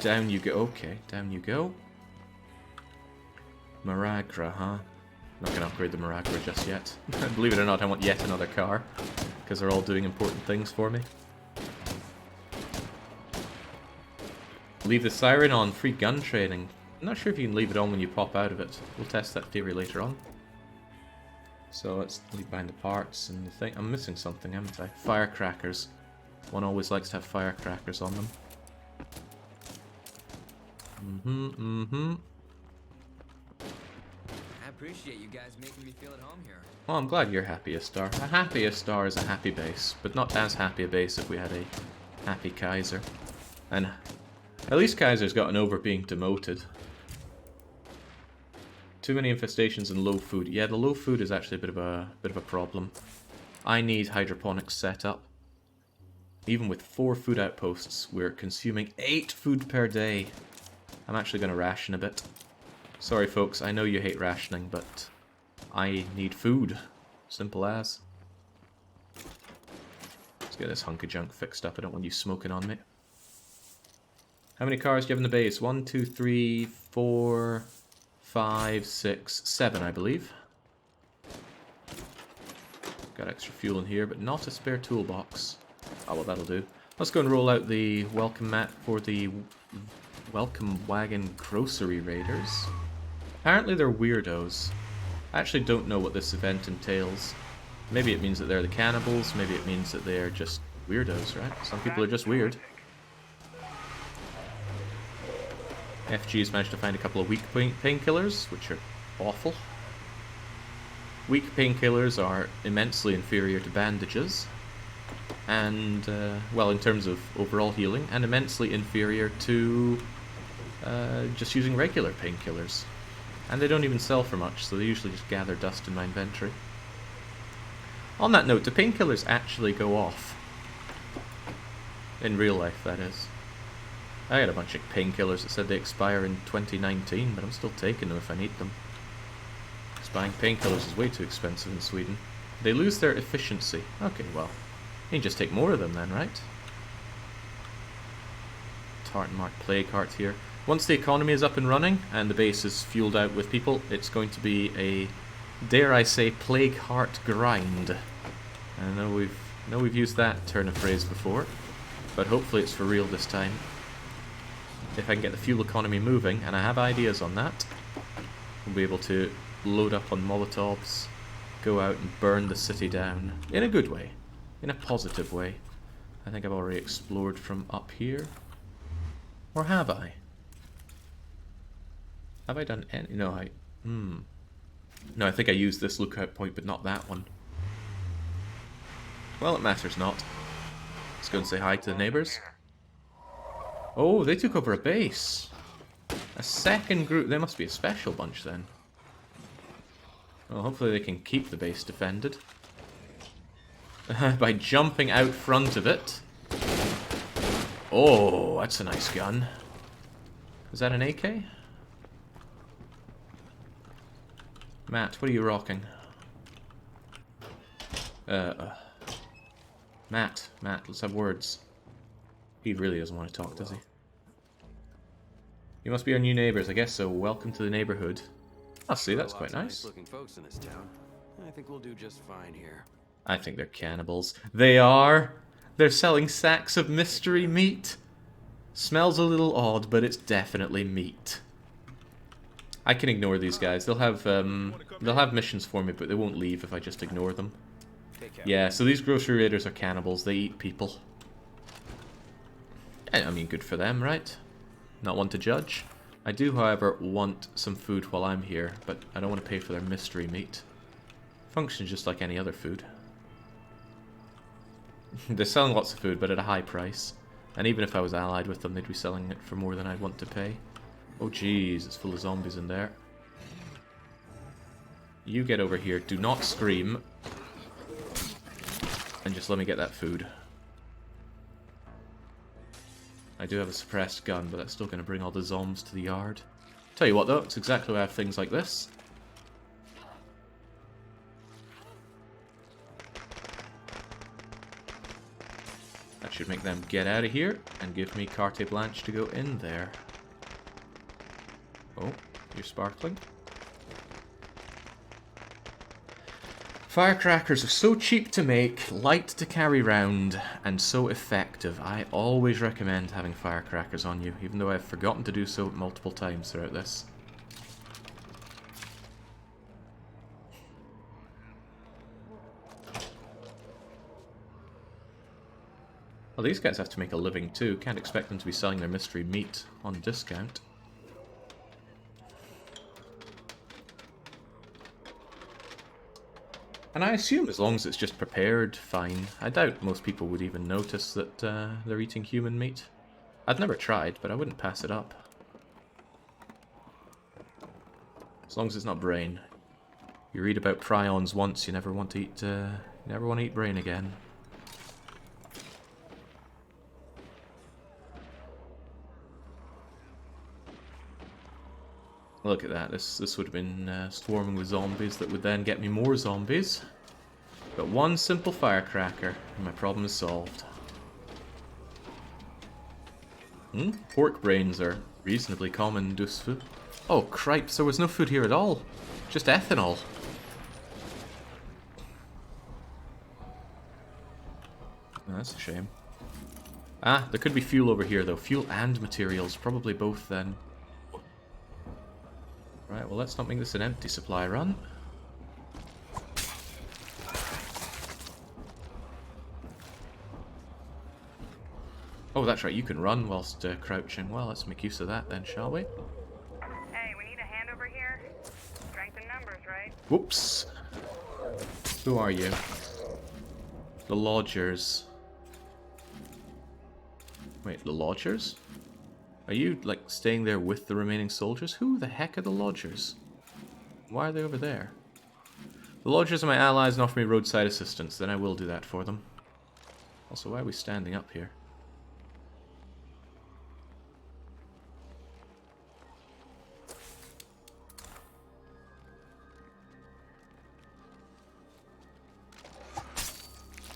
Speaker 1: Down you go. Okay, down you go. Maragra, huh? Not gonna upgrade the Maragra just yet. Believe it or not, I want yet another car, because they're all doing important things for me. Leave the siren on, free gun training. I'm not sure if you can leave it on when you pop out of it. We'll test that theory later on. So let's leave behind the parts and the thing. I'm missing something, haven't I? Firecrackers. One always likes to have firecrackers on them.
Speaker 10: I appreciate you guys making me feel at home here.
Speaker 1: Well, I'm glad you're happy, Star. A happy Star is a happy base, but not as happy a base if we had a happy Kaiser. And at least Kaiser's gotten over being demoted. Too many infestations and low food. Yeah, the low food is actually a bit of a problem. I need hydroponics set up. Even with 4 food outposts, we're consuming 8 food per day. I'm actually going to ration a bit. Sorry folks, I know you hate rationing, but I need food. Simple as. Let's get this hunk of junk fixed up. I don't want you smoking on me. How many cars do you have in the base? 1, 2, 3, 4, 5, 6, 7, I believe. Got extra fuel in here, but not a spare toolbox. Oh, well, that'll do. Let's go and roll out the welcome mat for the welcome wagon grocery raiders. Apparently they're weirdos. I actually don't know what this event entails. Maybe it means that they're the cannibals, maybe it means that they're just weirdos, right? Some people are just weird. FG's managed to find a couple of weak painkillers, which are awful. Weak painkillers are immensely inferior to bandages. And, well, in terms of overall healing, and immensely inferior to just using regular painkillers. And they don't even sell for much, so they usually just gather dust in my inventory. On that note, do painkillers actually go off? In real life, that is. I had a bunch of painkillers that said they expire in 2019, but I'm still taking them if I need them. Because buying painkillers is way too expensive in Sweden. They lose their efficiency. Okay, well, you can just take more of them then, right? Tartan Mark Plague Heart here. Once the economy is up and running, and the base is fueled out with people, it's going to be a, dare I say, Plague Heart grind. I know we've used that turn of phrase before, but hopefully it's for real this time. If I can get the fuel economy moving, and I have ideas on that, we'll be able to load up on Molotovs, go out and burn the city down. In a good way. In a positive way. I think I've already explored from up here. Or have I? Have I done any? No, No, I think I used this lookout point, but not that one. Well, it matters not. Let's go and say hi to the neighbours. Oh, they took over a base. A second group. They must be a special bunch then. Well, hopefully they can keep the base defended. By jumping out front of it. Oh, that's a nice gun. Is that an AK? Matt, what are you rocking? Matt, let's have words. He really doesn't want to talk, does he? You must be our new neighbours, I guess so. Welcome to the neighbourhood. Oh, see, that's quite
Speaker 2: Lots of
Speaker 1: nice.
Speaker 2: nice-looking folks in this town. I think we'll do just fine here.
Speaker 1: I think they're cannibals. They are! They're selling sacks of mystery meat. Smells a little odd, but it's definitely meat. I can ignore these guys. They'll have missions for me, but they won't leave if I just ignore them. Yeah, so these grocery raiders are cannibals. They eat people. I mean, good for them, right? Not one to judge. I do, however, want some food while I'm here, but I don't want to pay for their mystery meat. Functions just like any other food. They're selling lots of food, but at a high price. And even if I was allied with them, they'd be selling it for more than I'd want to pay. Oh jeez, it's full of zombies in there. You get over here, do not scream. And just let me get that food. I do have a suppressed gun, but that's still going to bring all the zombs to the yard. Tell you what though, it's exactly why I have things like this. That should make them get out of here and give me carte blanche to go in there. Oh, you're sparkling. Firecrackers are so cheap to make, light to carry round, and so effective. I always recommend having firecrackers on you, even though I've forgotten to do so multiple times throughout this. Well, these guys have to make a living too. Can't expect them to be selling their mystery meat on discount. And I assume as long as it's just prepared, fine. I doubt most people would even notice that they're eating human meat. I've never tried, but I wouldn't pass it up. As long as it's not brain. You read about prions once, you never want to eat brain again. Look at that, this would have been swarming with zombies that would then get me more zombies. But one simple firecracker, and my problem is solved. Pork brains are reasonably common dus food. Oh cripes, there was no food here at all. Just ethanol. Oh, that's a shame. Ah, there could be fuel over here though. Fuel and materials, probably both then. Right, well let's not make this an empty supply run. Oh, that's right, you can run whilst crouching. Well, let's make use of that then, shall we?
Speaker 3: Hey, we need a hand over here. Strength in numbers, right?
Speaker 1: Whoops. Who are you? The Lodgers. Wait, the Lodgers? Are you, like, staying there with the remaining soldiers? Who the heck are the Lodgers? Why are they over there? The Lodgers are my allies and offer me roadside assistance. Then I will do that for them. Also, why are we standing up here?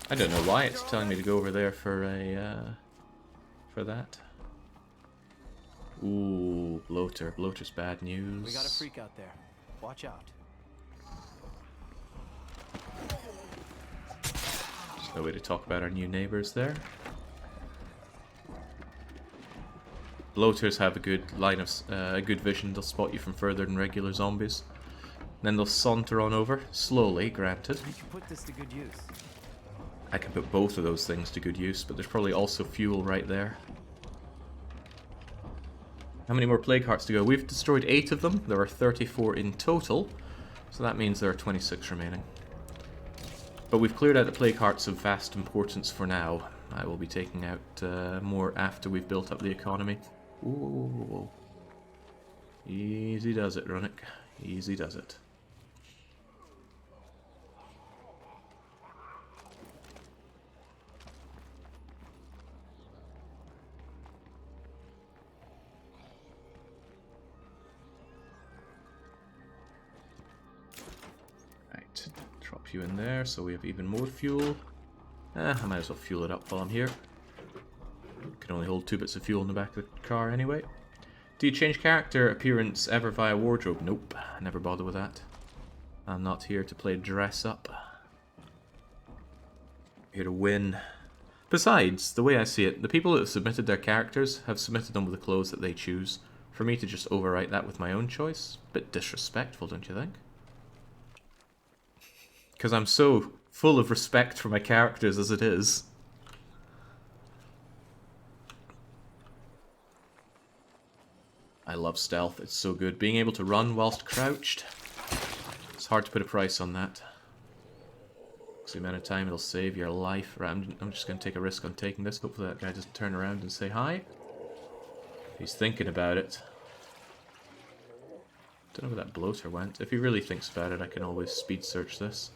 Speaker 1: I don't know why it's telling me to go over there for a, for that. Ooh, bloater. Bloater's bad news.
Speaker 2: We got a freak out there. Watch out.
Speaker 1: No way to talk about our new neighbors there. Bloaters have a good line of a good vision. They'll spot you from further than regular zombies. Then they'll saunter on over, slowly, granted.
Speaker 2: We can put this to good use.
Speaker 1: I can put both of those things to good use, but there's probably also fuel right there. How many more plague hearts to go? We've destroyed 8 of them. There are 34 in total, so that means there are 26 remaining. But we've cleared out the plague hearts of vast importance for now. I will be taking out more after we've built up the economy. Ooh. Easy does it, Runic. Easy does it. Right, drop you in there so we have even more fuel. I might as well fuel it up while I'm here. Can only hold 2 bits of fuel in the back of the car anyway. Do you change character appearance ever via wardrobe? Nope, never bother with that. I'm not here to play dress up. Here to win. Besides, the way I see it, the people that have submitted their characters have submitted them with the clothes that they choose. For me to just overwrite that with my own choice? Bit disrespectful, don't you think? Because I'm so full of respect for my characters as it is. I love stealth, it's so good. Being able to run whilst crouched, it's hard to put a price on that. Because the amount of time it'll save your life. Right, I'm just going to take a risk on taking this. Hopefully that guy doesn't turn around and say hi. He's thinking about it. Don't know where that bloater went. If he really thinks about it, I can always speed search this.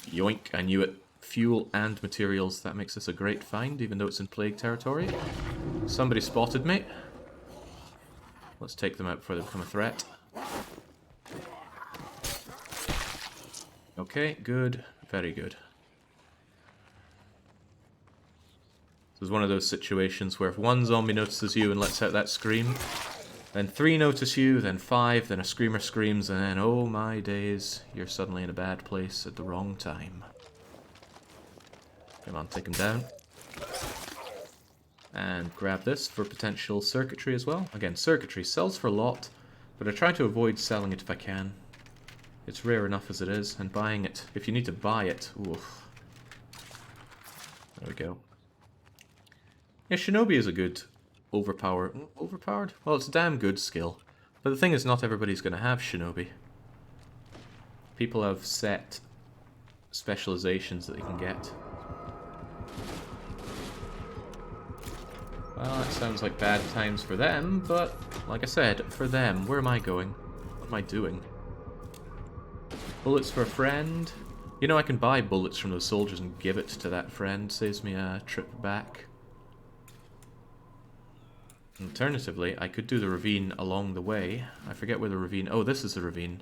Speaker 1: Yoink, I knew it. Fuel and materials. That makes this a great find, even though it's in plague territory. Somebody spotted me. Let's take them out before they become a threat. Okay, good. Very good. This is one of those situations where if one zombie notices you and lets out that scream, then 3 notice you, then 5, then a screamer screams, and then, oh my days, you're suddenly in a bad place at the wrong time. Come on, take him down. And grab this for potential circuitry as well. Again, circuitry sells for a lot, but I try to avoid selling it if I can. It's rare enough as it is, and buying it, if you need to buy it, oof. There we go. Yeah, Shinobi is a good overpowered? Well, it's a damn good skill. But the thing is, not everybody's going to have Shinobi. People have set specializations that they can get. Well, that sounds like bad times for them, but like I said, for them, where am I going? What am I doing? Bullets for a friend? You know, I can buy bullets from those soldiers and give it to that friend. Saves me a trip back. Alternatively, I could do the ravine along the way. I forget where the ravine... Oh, this is the ravine.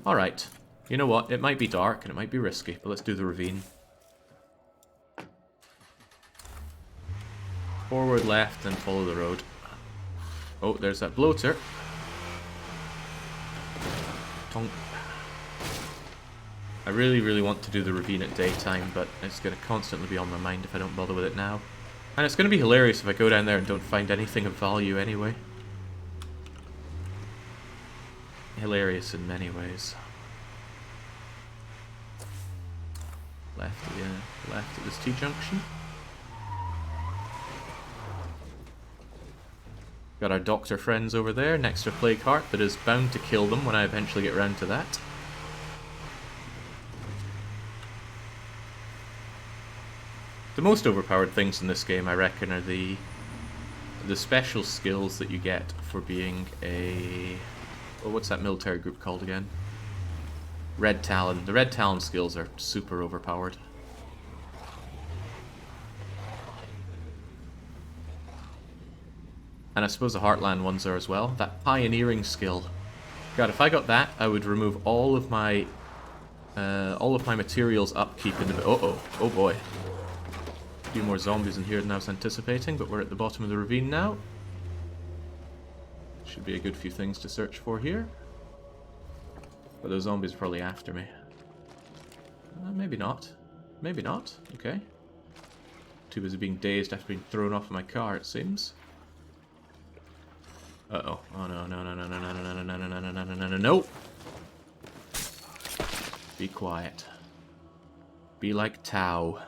Speaker 1: Alright. You know what? It might be dark and it might be risky, but let's do the ravine. Forward, left, and follow the road. Oh, there's that bloater. Tonk. I really, really want to do the ravine at daytime, but it's going to constantly be on my mind if I don't bother with it now. And it's going to be hilarious if I go down there and don't find anything of value anyway. Hilarious in many ways. Left, yeah, left at this T-junction. Got our doctor friends over there next to a plague heart that is bound to kill them when I eventually get round to that. The most overpowered things in this game, I reckon, are the special skills that you get for being a... Well, what's that military group called again? Red Talon. The Red Talon skills are super overpowered. And I suppose the Heartland ones are as well. That pioneering skill. God, if I got that, I would remove all of my materials upkeep in the... Uh-oh. Oh boy. A few more zombies in here than I was anticipating, but we're at the bottom of the ravine now. Should be a good few things to search for here. But those zombies are probably after me. Maybe not. Maybe not. Okay. Too busy being dazed after being thrown off of my car, it seems. Uh-oh. Oh no, no, no, no, no, no, no, no, no, no, no, no, no, no, no, no. Be quiet. Be like Tao.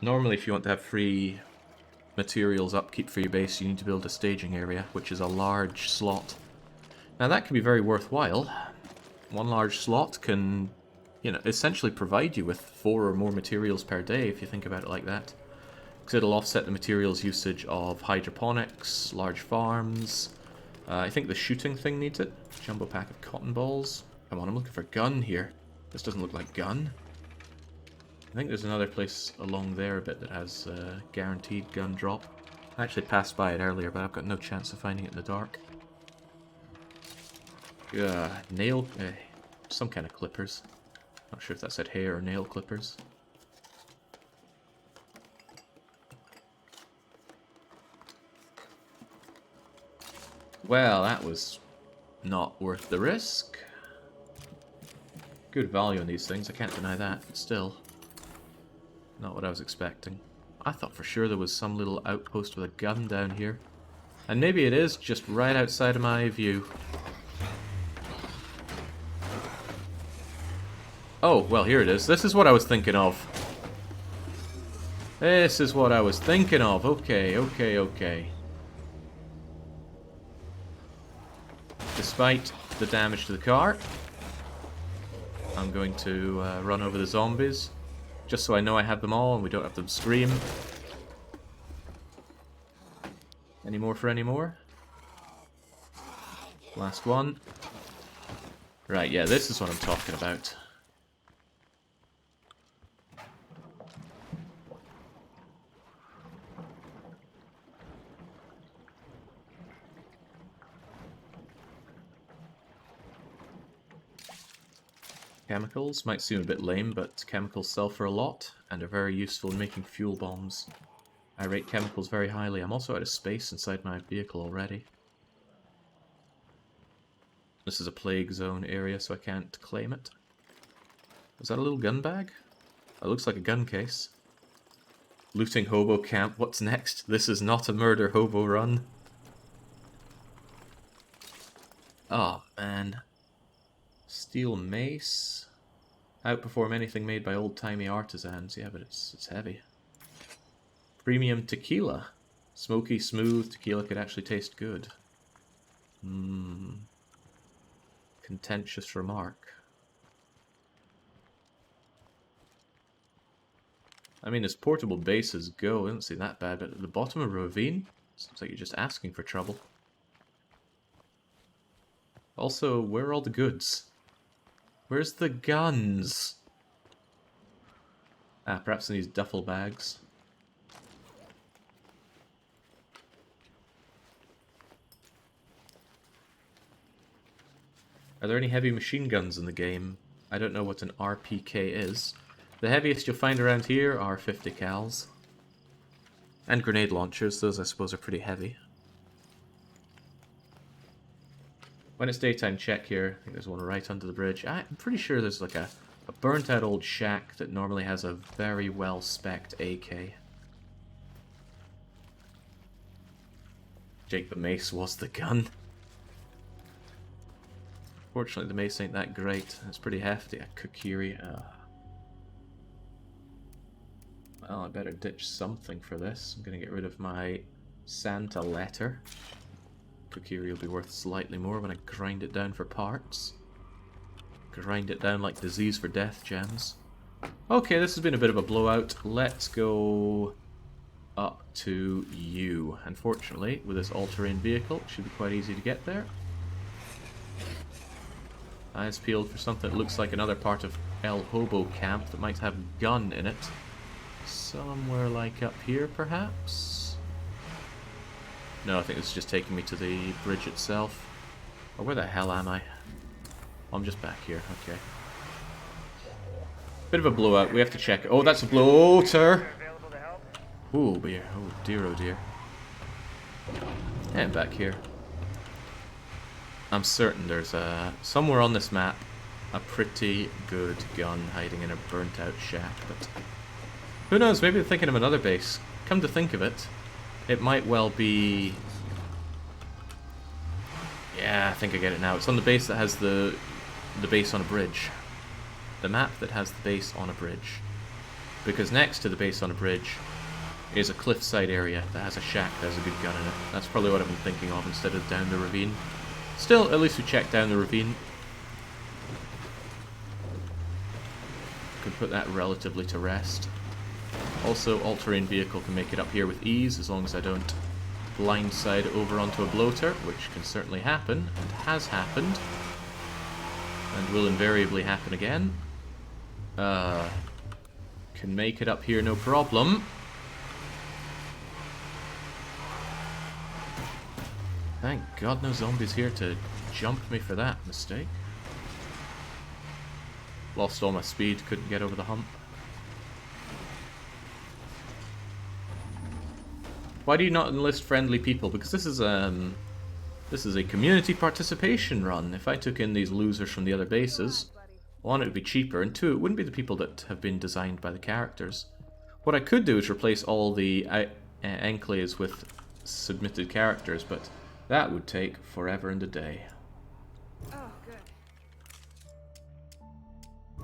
Speaker 1: Normally, if you want to have free materials upkeep for your base, you need to build a staging area, which is a large slot. Now that can be very worthwhile. One large slot can, you know, essentially provide you with 4 or more materials per day, if you think about it like that. Because it'll offset the materials usage of hydroponics, large farms. I think the shooting thing needs it. Jumbo pack of cotton balls. Come on, I'm looking for gun here. This doesn't look like gun. I think there's another place along there a bit that has guaranteed gun drop. I actually passed by it earlier, but I've got no chance of finding it in the dark. Nail... some kind of clippers. Not sure if that said hair or nail clippers. Well, that was not worth the risk. Good value on these things, I can't deny that, but still. Not what I was expecting. I thought for sure there was some little outpost with a gun down here. And maybe it is, just right outside of my view. Oh, well, here it is. This is what I was thinking of. This is what I was thinking of. Okay, okay, okay. Despite the damage to the car, I'm going to run over the zombies, just so I know I have them all and we don't have them scream. Any more for any more? Last one. Right, yeah, this is what I'm talking about. Chemicals might seem a bit lame, but chemicals sell for a lot and are very useful in making fuel bombs. I rate chemicals very highly. I'm also out of space inside my vehicle already. This is a plague zone area, so I can't claim it. Is that a little gun bag? It looks like a gun case. Looting hobo camp. What's next? This is not a murder hobo run. Oh, man. Steel mace. Outperform anything made by old-timey artisans. Yeah, but it's heavy. Premium tequila. Smoky, smooth. Tequila could actually taste good. Contentious remark. I mean, as portable bases go, I don't see that bad, but at the bottom of a ravine? Seems like you're just asking for trouble. Also, where are all the goods? Where's the guns? Ah, perhaps in these duffel bags. Are there any heavy machine guns in the game? I don't know what an RPK is. The heaviest you'll find around here are 50 cals. And grenade launchers, those I suppose are pretty heavy. When it's daytime, check here. I think there's one right under the bridge. I'm pretty sure there's like a burnt out old shack that normally has a very well spec'd AK. Jake, the mace was the gun. Fortunately, the mace ain't that great. It's pretty hefty. A Kukiri. Well, I better ditch something for this. I'm gonna get rid of my Santa letter. Kukiri will be worth slightly more when I grind it down for parts. Grind it down like disease for death gems. Okay, this has been a bit of a blowout. Let's go up to you. Unfortunately, with this all-terrain vehicle, it should be quite easy to get there. Eyes peeled for something that looks like another part of El Hobo camp that might have gun in it. Somewhere like up here, perhaps? No, I think it's just taking me to the bridge itself. Or where the hell am I? I'm just back here, okay. Bit of a blowout, we have to check. Oh, that's a bloater! Oh, dear, oh dear, oh dear. And back here. I'm certain there's somewhere on this map a pretty good gun hiding in a burnt out shack, but who knows, maybe they're thinking of another base. Come to think of it, it might well be... Yeah, I think I get it now. It's on the base that has the base on a bridge. The map that has the base on a bridge. Because next to the base on a bridge is a cliffside area that has a shack that has a good gun in it. That's probably what I've been thinking of instead of down the ravine. Still, at least we checked down the ravine. Could put that relatively to rest. Also, all-terrain vehicle can make it up here with ease as long as I don't blindside over onto a bloater, which can certainly happen, and has happened, and will invariably happen again. Can make it up here no problem. Thank God no zombies here to jump me for that mistake. Lost all my speed, couldn't get over the hump. Why do you not enlist friendly people? Because this is This is a community participation run. If I took in these losers from the other bases, one, it would be cheaper, and two, it wouldn't be the people that have been designed by the characters. What I could do is replace all the enclaves with submitted characters, but that would take forever and a day.
Speaker 9: Oh, good.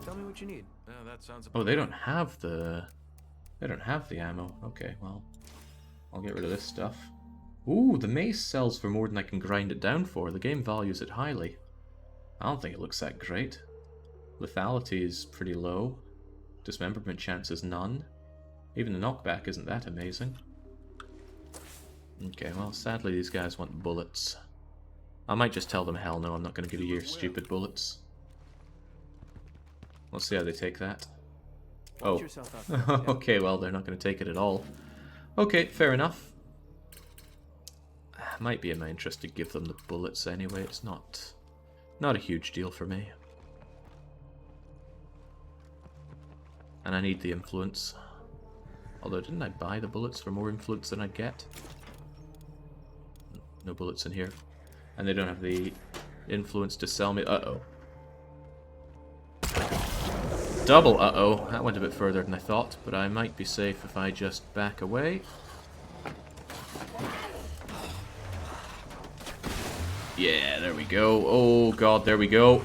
Speaker 6: Tell me what you need.
Speaker 2: Yeah, that sounds
Speaker 1: Oh, they don't have the ammo. Okay, well, I'll get rid of this stuff. Ooh, the mace sells for more than I can grind it down for. The game values it highly. I don't think it looks that great. Lethality is pretty low. Dismemberment chance is none. Even the knockback isn't that amazing. Okay, well, sadly these guys want bullets. I might just tell them, hell no, I'm not going to give you your stupid bullets. Let's see how they take that.
Speaker 6: Watch
Speaker 1: Oh.
Speaker 6: yourself out there. Yeah.
Speaker 1: Okay, well, they're not going to take it at all. Okay, fair enough. Might be in my interest to give them the bullets anyway. It's not a huge deal for me. And I need the influence. Although, didn't I buy the bullets for more influence than I'd get? No bullets in here. And they don't have the influence to sell me. Uh-oh. Double uh-oh. That went a bit further than I thought, but I might be safe if I just back away. Yeah, there we go. Oh god, there we go.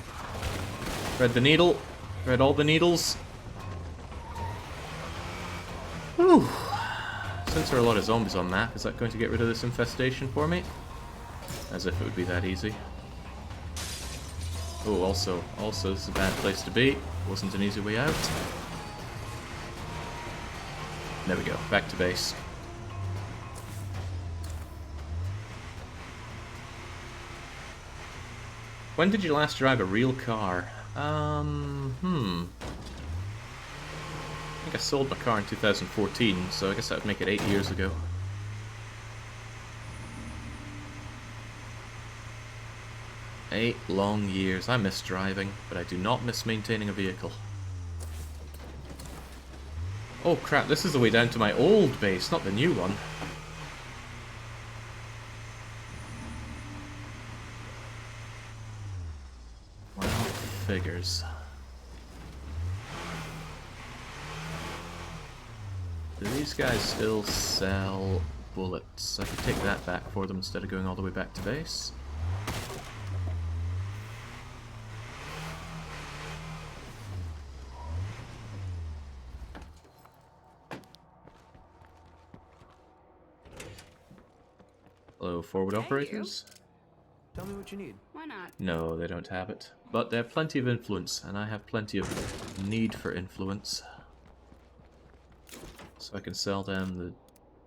Speaker 1: Thread the needle. Thread all the needles. Whew. Since there are a lot of zombies on map, is that going to get rid of this infestation for me? As if it would be that easy. Oh, also, this is a bad place to be. Wasn't an easy way out. There we go, back to base. When did you last drive a real car? I think I sold my car in 2014, so I guess that would make it 8 years ago. Eight long years. I miss driving, but I do not miss maintaining a vehicle. Oh crap, this is the way down to my old base, not the new one. Well, figures. Do these guys still sell bullets? I could take that back for them instead of going all the way back to base. Hello, forward operators?
Speaker 6: Tell me what you need.
Speaker 9: Why not?
Speaker 1: No, they don't have it. But they have plenty of influence, and I have plenty of need for influence. So I can sell them the...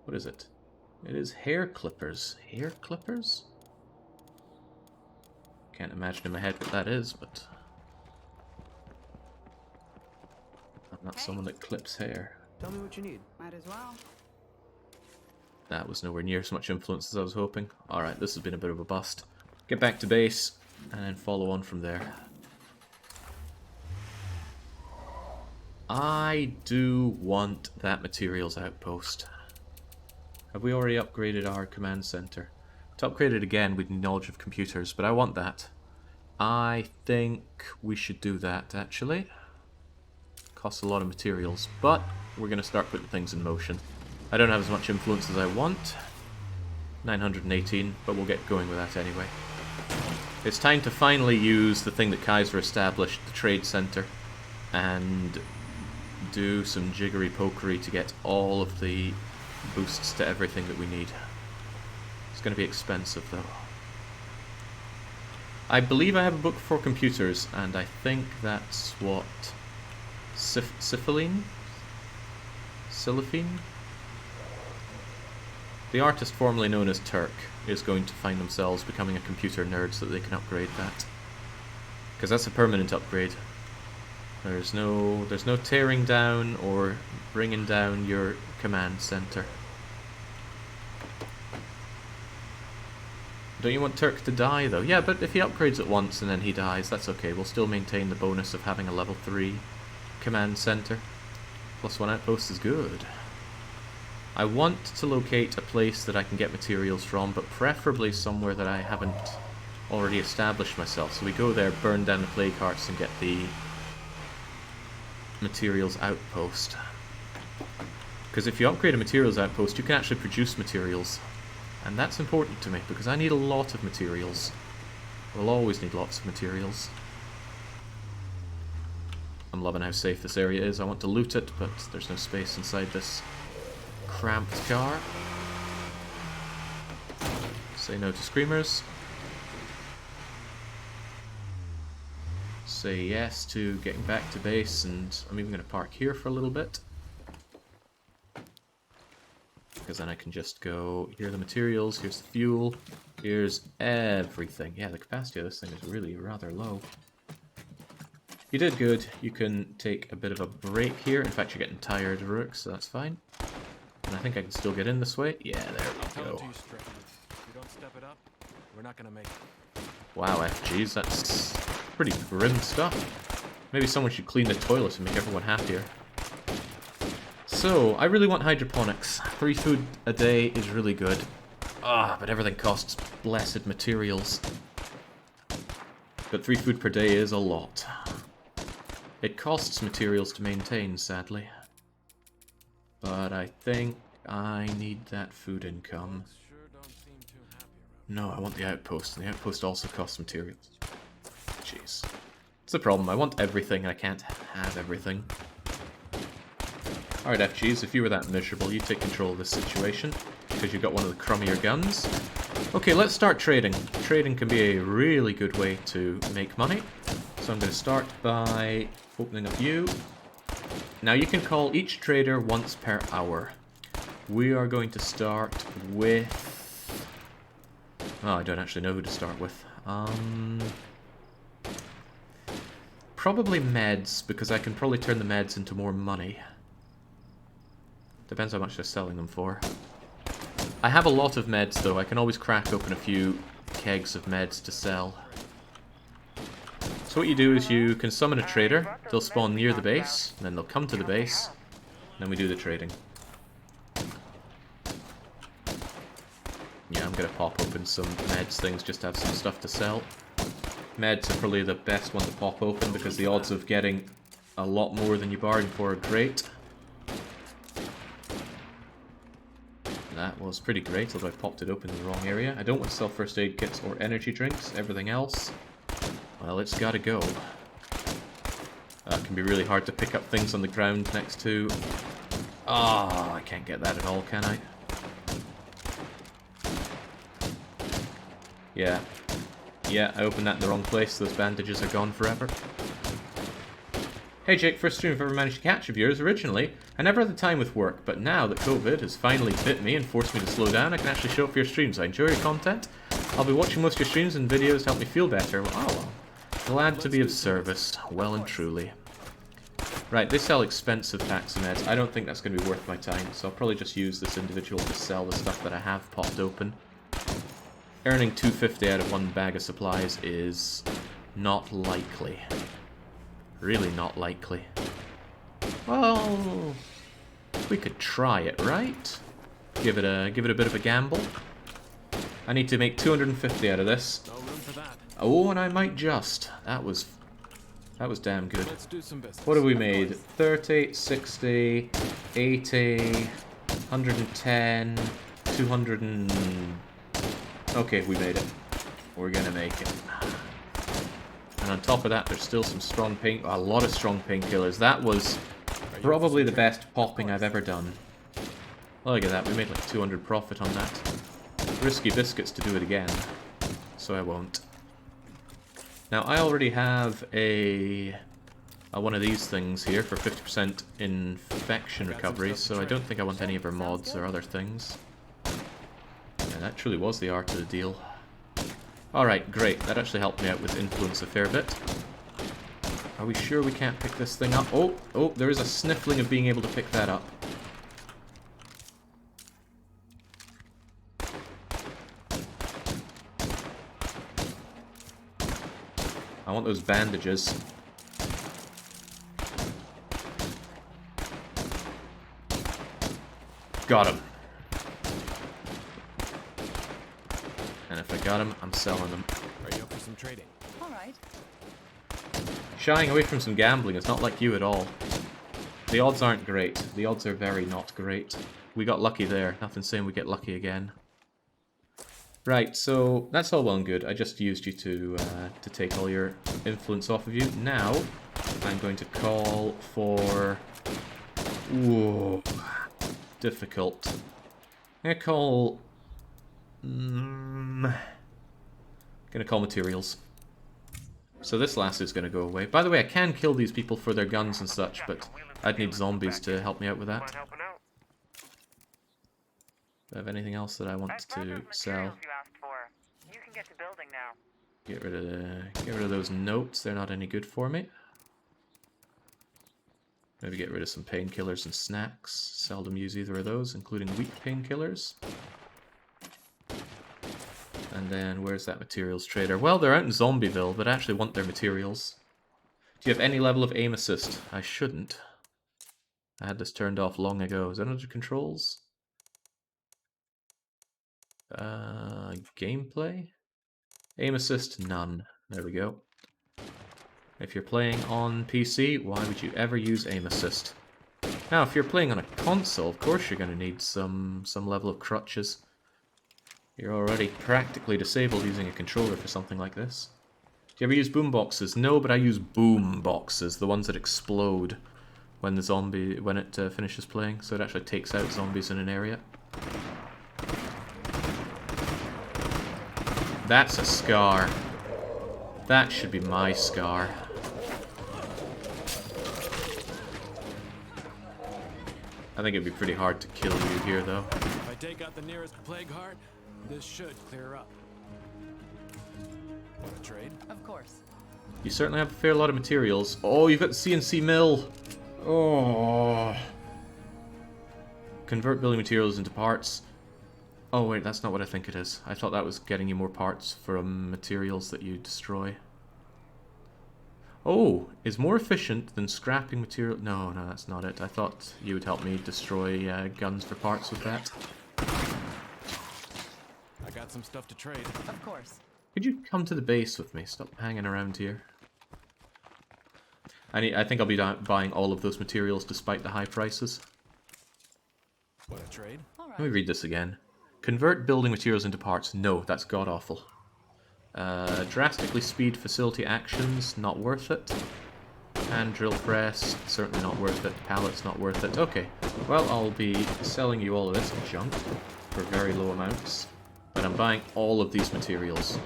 Speaker 1: what is it? It is hair clippers. Hair clippers? Can't imagine in my head what that is, but... I'm not someone that clips hair.
Speaker 6: Tell me what you need.
Speaker 9: Might as well.
Speaker 1: That was nowhere near as much influence as I was hoping. Alright, this has been a bit of a bust. Get back to base, and then follow on from there. I do want that materials outpost. Have we already upgraded our command center? To upgrade it again, we'd need knowledge of computers, but I want that. I think we should do that, actually. Costs a lot of materials, but we're going to start putting things in motion. I don't have as much influence as I want. 918, but we'll get going with that anyway. It's time to finally use the thing that Kaiser established, the trade center, and do some jiggery pokery to get all of the boosts to everything that we need. It's going to be expensive though. I believe I have a book for computers, and I think that's what Syphilene? Silophine? The artist formerly known as Turk is going to find themselves becoming a computer nerd so that they can upgrade that. Because that's a permanent upgrade. There's no tearing down or bringing down your command center. Don't you want Turk to die though? Yeah, but if he upgrades it once and then he dies, that's okay. We'll still maintain the bonus of having a level 3 command center. +1 outpost is good. I want to locate a place that I can get materials from, but preferably somewhere that I haven't already established myself. So we go there, burn down the plague hearts, and get the materials outpost. Because if you upgrade a materials outpost, you can actually produce materials. And that's important to me, because I need a lot of materials. We'll always need lots of materials. I'm loving how safe this area is. I want to loot it, but there's no space inside this cramped car. Say no to screamers. Say yes to getting back to base, and I'm even going to park here for a little bit. Because then I can just go, here are the materials, here's the fuel, here's everything. Yeah, the capacity of this thing is really rather low. You did good. You can take a bit of a break here. In fact, you're getting tired, Rook, so that's fine. And I think I can still get in this way. Yeah, there we go.
Speaker 2: To you straight. If you don't step it up, we're not gonna make it.
Speaker 1: Wow, FGs, that's pretty grim stuff. Maybe someone should clean the toilet and make everyone happier. So, I really want hydroponics. 3 food a day is really good. But everything costs blessed materials. But 3 food per day is a lot. It costs materials to maintain, sadly. But I think I need that food income.
Speaker 2: Sure don't seem too happy around.
Speaker 1: No, I want the outpost, and the outpost also costs materials. Jeez. It's a problem. I want everything, and I can't have everything. Alright, FGs, if you were that miserable, you take control of this situation, because you've got one of the crummier guns. Okay, let's start trading. Trading can be a really good way to make money. So I'm going to start by opening up you. Now you can call each trader once per hour. We are going to start with... Oh, I don't actually know who to start with. Probably meds, because I can probably turn the meds into more money. Depends how much they're selling them for. I have a lot of meds though. I can always crack open a few kegs of meds to sell. So what you do is you can summon a trader. They'll spawn near the base, and then they'll come to the base, and then we do the trading. Yeah, I'm gonna pop open some meds things just to have some stuff to sell. Meds are probably the best one to pop open because the odds of getting a lot more than you bargained for are great. That was pretty great, although I popped it open in the wrong area. I don't want to sell first aid kits or energy drinks. Everything else, well, it's gotta go. It can be really hard to pick up things on the ground next to... Ah, I can't get that at all, can I? Yeah. Yeah, I opened that in the wrong place. Those bandages are gone forever. Hey Jake, first stream I've ever managed to catch of yours. Originally, I never had the time with work, but now that COVID has finally bit me and forced me to slow down, I can actually show up for your streams. I enjoy your content. I'll be watching most of your streams and videos to help me feel better. Oh well. Glad to be of service. Well and truly. Right, they sell expensive packs of meds. I don't think that's going to be worth my time, so I'll probably just use this individual to sell the stuff that I have popped open. Earning $250 out of one bag of supplies is not likely. Really not likely. Well, we could try it, right? Give it a bit of a gamble. I need to make 250 out of this.
Speaker 2: No room for that.
Speaker 1: Oh, and I might just. That was damn good.
Speaker 2: Let's do some business.
Speaker 1: What have we made? 30, 60, 80, 110, 200 and... Okay, we made it. We're gonna make it. And on top of that, there's still some strong a lot of strong painkillers. That was probably the best popping I've ever done. Look at that, we made like 200 profit on that. Risky biscuits to do it again, so I won't. Now, I already have one of these things here for 50% infection recovery, so I don't think I want any of her mods or other things. And that truly was the art of the deal. Alright, great. That actually helped me out with influence a fair bit. Are we sure we can't pick this thing up? Oh, there is a sniffling of being able to pick that up. I want those bandages. Got him. And if I got him, I'm selling them.
Speaker 2: Are you up for some trading?
Speaker 4: All right.
Speaker 1: Shying away from some gambling is not like you at all. The odds aren't great. The odds are very not great. We got lucky there. Nothing saying we get lucky again. Right, so that's all well and good. I just used you to take all your influence off of you. Now, I'm going to call for... Whoa. Difficult. I'm going to call... gonna call materials. So this last is gonna go away. By the way, I can kill these people for their guns and such, but I'd need zombies to help me out with that.
Speaker 3: Mind helping out?
Speaker 1: Do I have anything else that I want
Speaker 3: I've brought
Speaker 1: to
Speaker 3: those
Speaker 1: sell?
Speaker 3: materials you asked for. You can get to building now.
Speaker 1: Get rid of those notes. They're not any good for me. Maybe get rid of some painkillers and snacks. Seldom use either of those, including weak painkillers. And then, where's that materials trader? Well, they're out in Zombieville, but I actually want their materials. Do you have any level of aim assist? I shouldn't. I had this turned off long ago. Is that under controls? Gameplay? Aim assist? None. There we go. If you're playing on PC, why would you ever use aim assist? Now, if you're playing on a console, of course you're going to need some level of crutches. You're already practically disabled using a controller for something like this. Do you ever use boomboxes? No, but I use boom boxes, the ones that explode when it finishes playing, so it actually takes out zombies in an area. That's a scar. That should be my scar. I think it'd be pretty hard to kill you here, though.
Speaker 2: If I take out the nearest plague heart, this should clear up. Want to trade?
Speaker 4: Of course.
Speaker 1: You certainly have a fair lot of materials. Oh, you've got the CNC mill! Oh. Convert building materials into parts. Oh wait, that's not what I think it is. I thought that was getting you more parts from materials that you destroy. Oh, is more efficient than scrapping material... No, that's not it. I thought you would help me destroy guns for parts with that.
Speaker 2: I got some stuff to trade.
Speaker 4: Of course.
Speaker 1: Could you come to the base with me? Stop hanging around here. I think I'll be buying all of those materials despite the high prices.
Speaker 2: Want to trade?
Speaker 4: All right.
Speaker 1: Let me read this again. Convert building materials into parts. No, that's god-awful. Drastically speed facility actions. Not worth it. Hand drill press. Certainly not worth it. Pallets. Not worth it. Okay. Well, I'll be selling you all of this junk for very low amounts. But I'm buying all of these materials.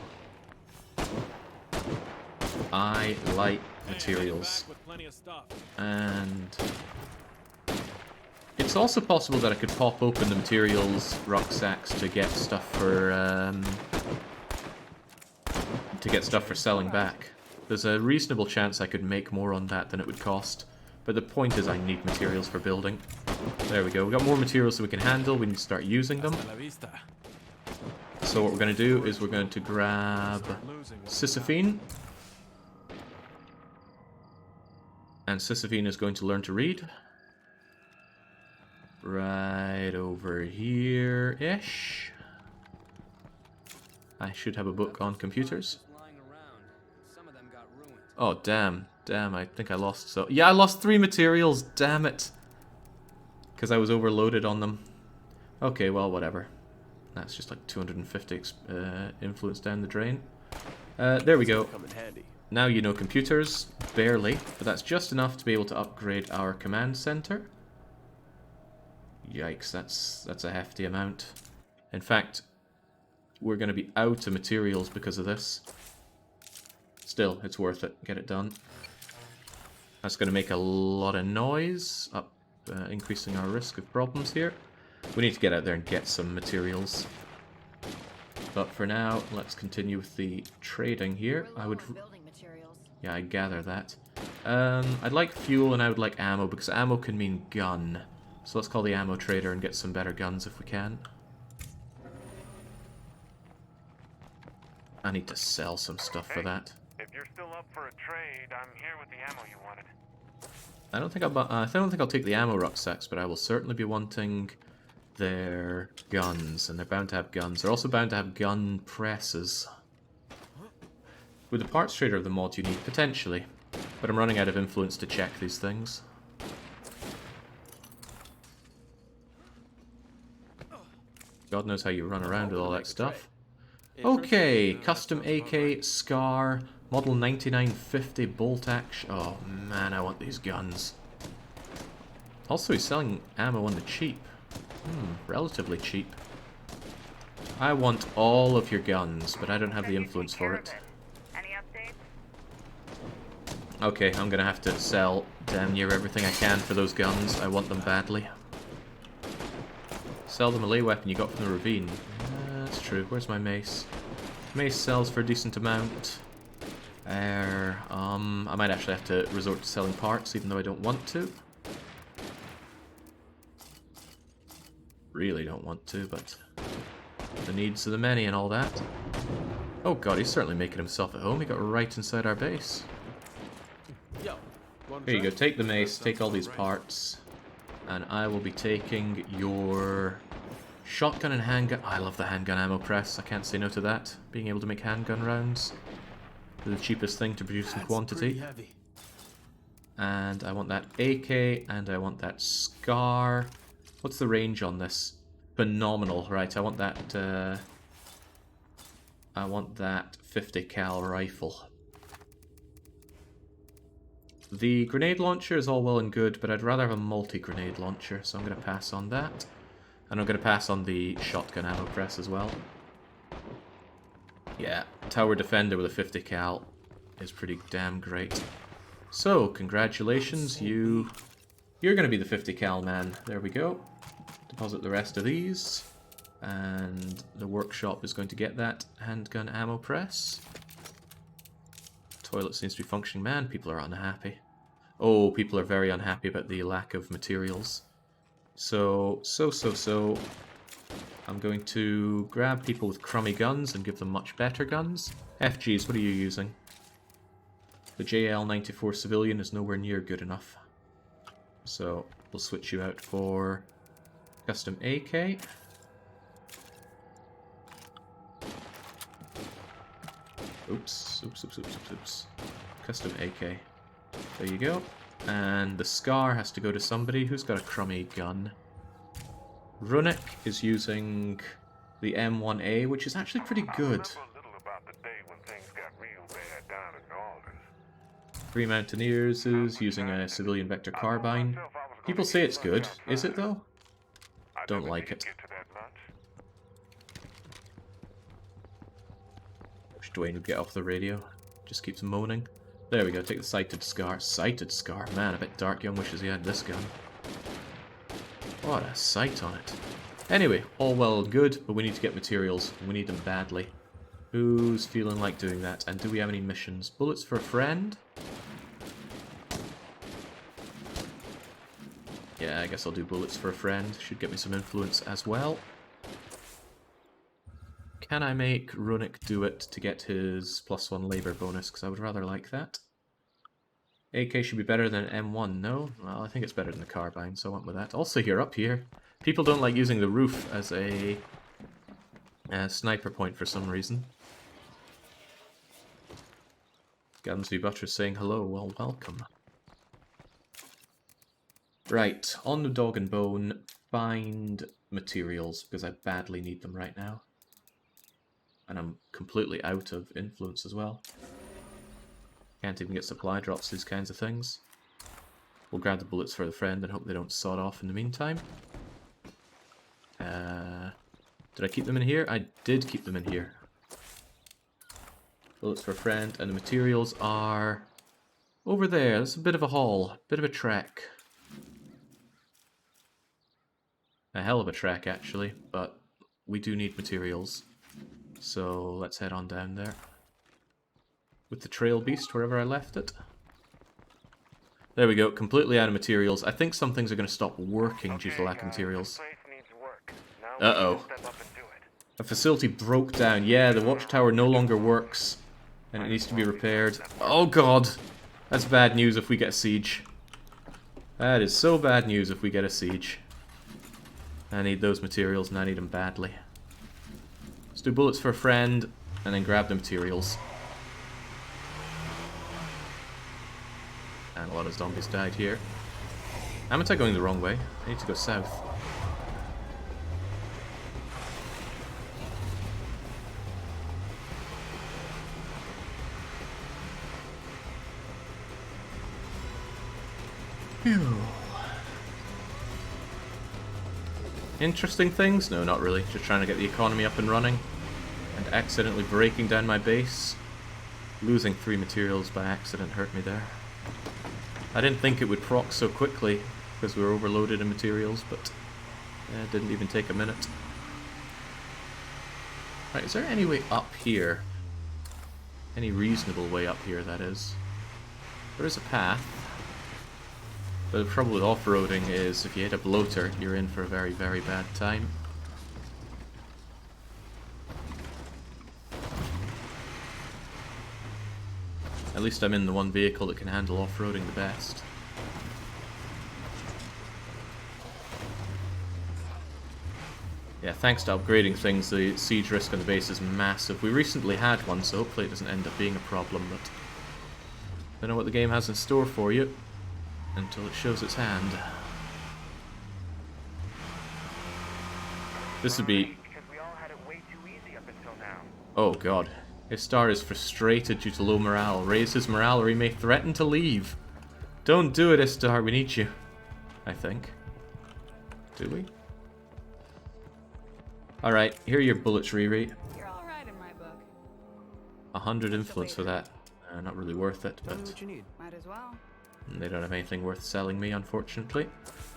Speaker 1: I like materials.
Speaker 2: Back with plenty of stuff.
Speaker 1: And it's also possible that I could pop open the materials rucksacks to get stuff for selling back. There's a reasonable chance I could make more on that than it would cost. But the point is I need materials for building. There we go. We've got more materials than we can handle. We need to start using them.
Speaker 2: Hasta la vista.
Speaker 1: So what we're going to do is we're going to grab Sisyphine. And Sisyphine is going to learn to read. Right over here-ish. I should have a book on computers. Oh, damn. Damn, I think I lost so... Yeah, I lost 3 materials, damn it. Because I was overloaded on them. Okay, well, whatever. That's just like 250 influence down the drain. There we go.
Speaker 6: Come in handy.
Speaker 1: Now you know computers. Barely. But that's just enough to be able to upgrade our command center. Yikes, that's a hefty amount. In fact, we're going to be out of materials because of this. Still, it's worth it. Get it done. That's going to make a lot of noise, increasing our risk of problems here. We need to get out there and get some materials. But for now, let's continue with the trading here. I would... Yeah, I gather that. I'd like fuel and I would like ammo, because ammo can mean gun. So let's call the ammo trader and get some better guns if we can. I need to sell some stuff for that.
Speaker 8: If you're still up for a trade, I'm here with the ammo you wanted.
Speaker 1: I don't think I'll take the ammo rucksacks, but I will certainly be wanting their guns, and they're bound to have guns. They're also bound to have gun presses. With the parts trader of the mod you need, potentially. But I'm running out of influence to check these things. God knows how you run around with all that stuff. Okay, custom AK, SCAR, model 9950 bolt action. Oh man, I want these guns. Also, he's selling ammo on the cheap. Relatively cheap. I want all of your guns, but I don't have the influence for it.
Speaker 3: Any updates?
Speaker 1: Okay, I'm gonna have to sell damn near everything I can for those guns. I want them badly. Sell the melee weapon you got from the ravine. That's true. Where's my mace? Mace sells for a decent amount. I might actually have to resort to selling parts, even though I don't want to. Really don't want to, but the needs of the many and all that. Oh god, he's certainly making himself at home. He got right inside our base.
Speaker 6: Yo,
Speaker 1: Here you go, take the mace, take all these parts, and I will be taking your shotgun and handgun. I love the handgun ammo press, I can't say no to that. Being able to make handgun rounds. The cheapest thing to produce in quantity. And I want that AK, and I want that SCAR. What's the range on this? Phenomenal, right, I want that 50 cal rifle. The grenade launcher is all well and good, but I'd rather have a multi-grenade launcher, so I'm going to pass on that. And I'm going to pass on the shotgun ammo press as well. Yeah, Tower Defender with a 50 cal is pretty damn great. So, congratulations, you're going to be the 50 cal man. There we go. Deposit the rest of these. And the workshop is going to get that handgun ammo press. Toilet seems to be functioning. Man, people are unhappy. Oh, people are very unhappy about the lack of materials. So, I'm going to grab people with crummy guns and give them much better guns. FGs, what are you using? The JL-94 civilian is nowhere near good enough. So, we'll switch you out for custom AK. Oops. Custom AK. There you go. And the SCAR has to go to somebody who's got a crummy gun. Runic is using the M1A, which is actually pretty good. 3 Mountaineers is using a civilian vector carbine. People say it's good. Is it though? Don't like it. Wish Dwayne would get off the radio. Just keeps moaning. There we go, take the sighted SCAR. Sighted SCAR? Man, I bet Dark Young wishes he had this gun. What a sight on it. Anyway, all well and good, but we need to get materials. We need them badly. Who's feeling like doing that? And do we have any missions? Bullets for a friend? Yeah, I guess I'll do bullets for a friend. Should get me some influence as well. Can I make Runic do it to get his +1 labor bonus? Because I would rather like that. AK should be better than M1, no? Well, I think it's better than the carbine, so I went with that. Also, you're up here. People don't like using the roof as a sniper point for some reason. Gunsby Butcher saying hello, well, welcome. Right, on the dog and bone, find materials, because I badly need them right now. And I'm completely out of influence as well. Can't even get supply drops, these kinds of things. We'll grab the bullets for the friend and hope they don't sod off in the meantime. Did I keep them in here? I did keep them in here. Bullets for a friend, and the materials are over there. It's a bit of a haul, bit of a trek. A hell of a trek, actually, but we do need materials. So let's head on down there. With the trail beast, wherever I left it. There we go, completely out of materials. I think some things are going to stop working due to lack of materials. Uh-oh. A facility broke down. Yeah, the watchtower no longer works. And it needs to be repaired. Oh god! That's bad news if we get a siege. That is so bad news if we get a siege. I need those materials and I need them badly. Let's do bullets for a friend and then grab the materials. And a lot of zombies died here. Am I going the wrong way? I need to go south. Phew. Interesting things? No, not really. Just trying to get the economy up and running. And accidentally breaking down my base. Losing 3 materials by accident hurt me there. I didn't think it would proc so quickly because we were overloaded in materials, but it didn't even take a minute. Right, is there any way up here? Any reasonable way up here, that is. There is a path. But the trouble with off-roading is if you hit a bloater, you're in for a very, very bad time. At least I'm in the one vehicle that can handle off-roading the best. Yeah, thanks to upgrading things, the siege risk on the base is massive. We recently had one, so hopefully it doesn't end up being a problem, but I don't know what the game has in store for you until it shows its hand. This would be...
Speaker 8: Because we all had it way too easy up until now.
Speaker 1: Oh god. Istar is frustrated due to low morale. Raise his morale or he may threaten to leave. Don't do it, Istar. We need you. I think. Do we? Alright, here are your bullets, Riri.
Speaker 9: You're alright in my book.
Speaker 1: 100 influence for that. Not really worth it,
Speaker 6: Tell me
Speaker 1: but
Speaker 6: what you need.
Speaker 9: Might as well.
Speaker 1: they don't have anything worth selling me, unfortunately.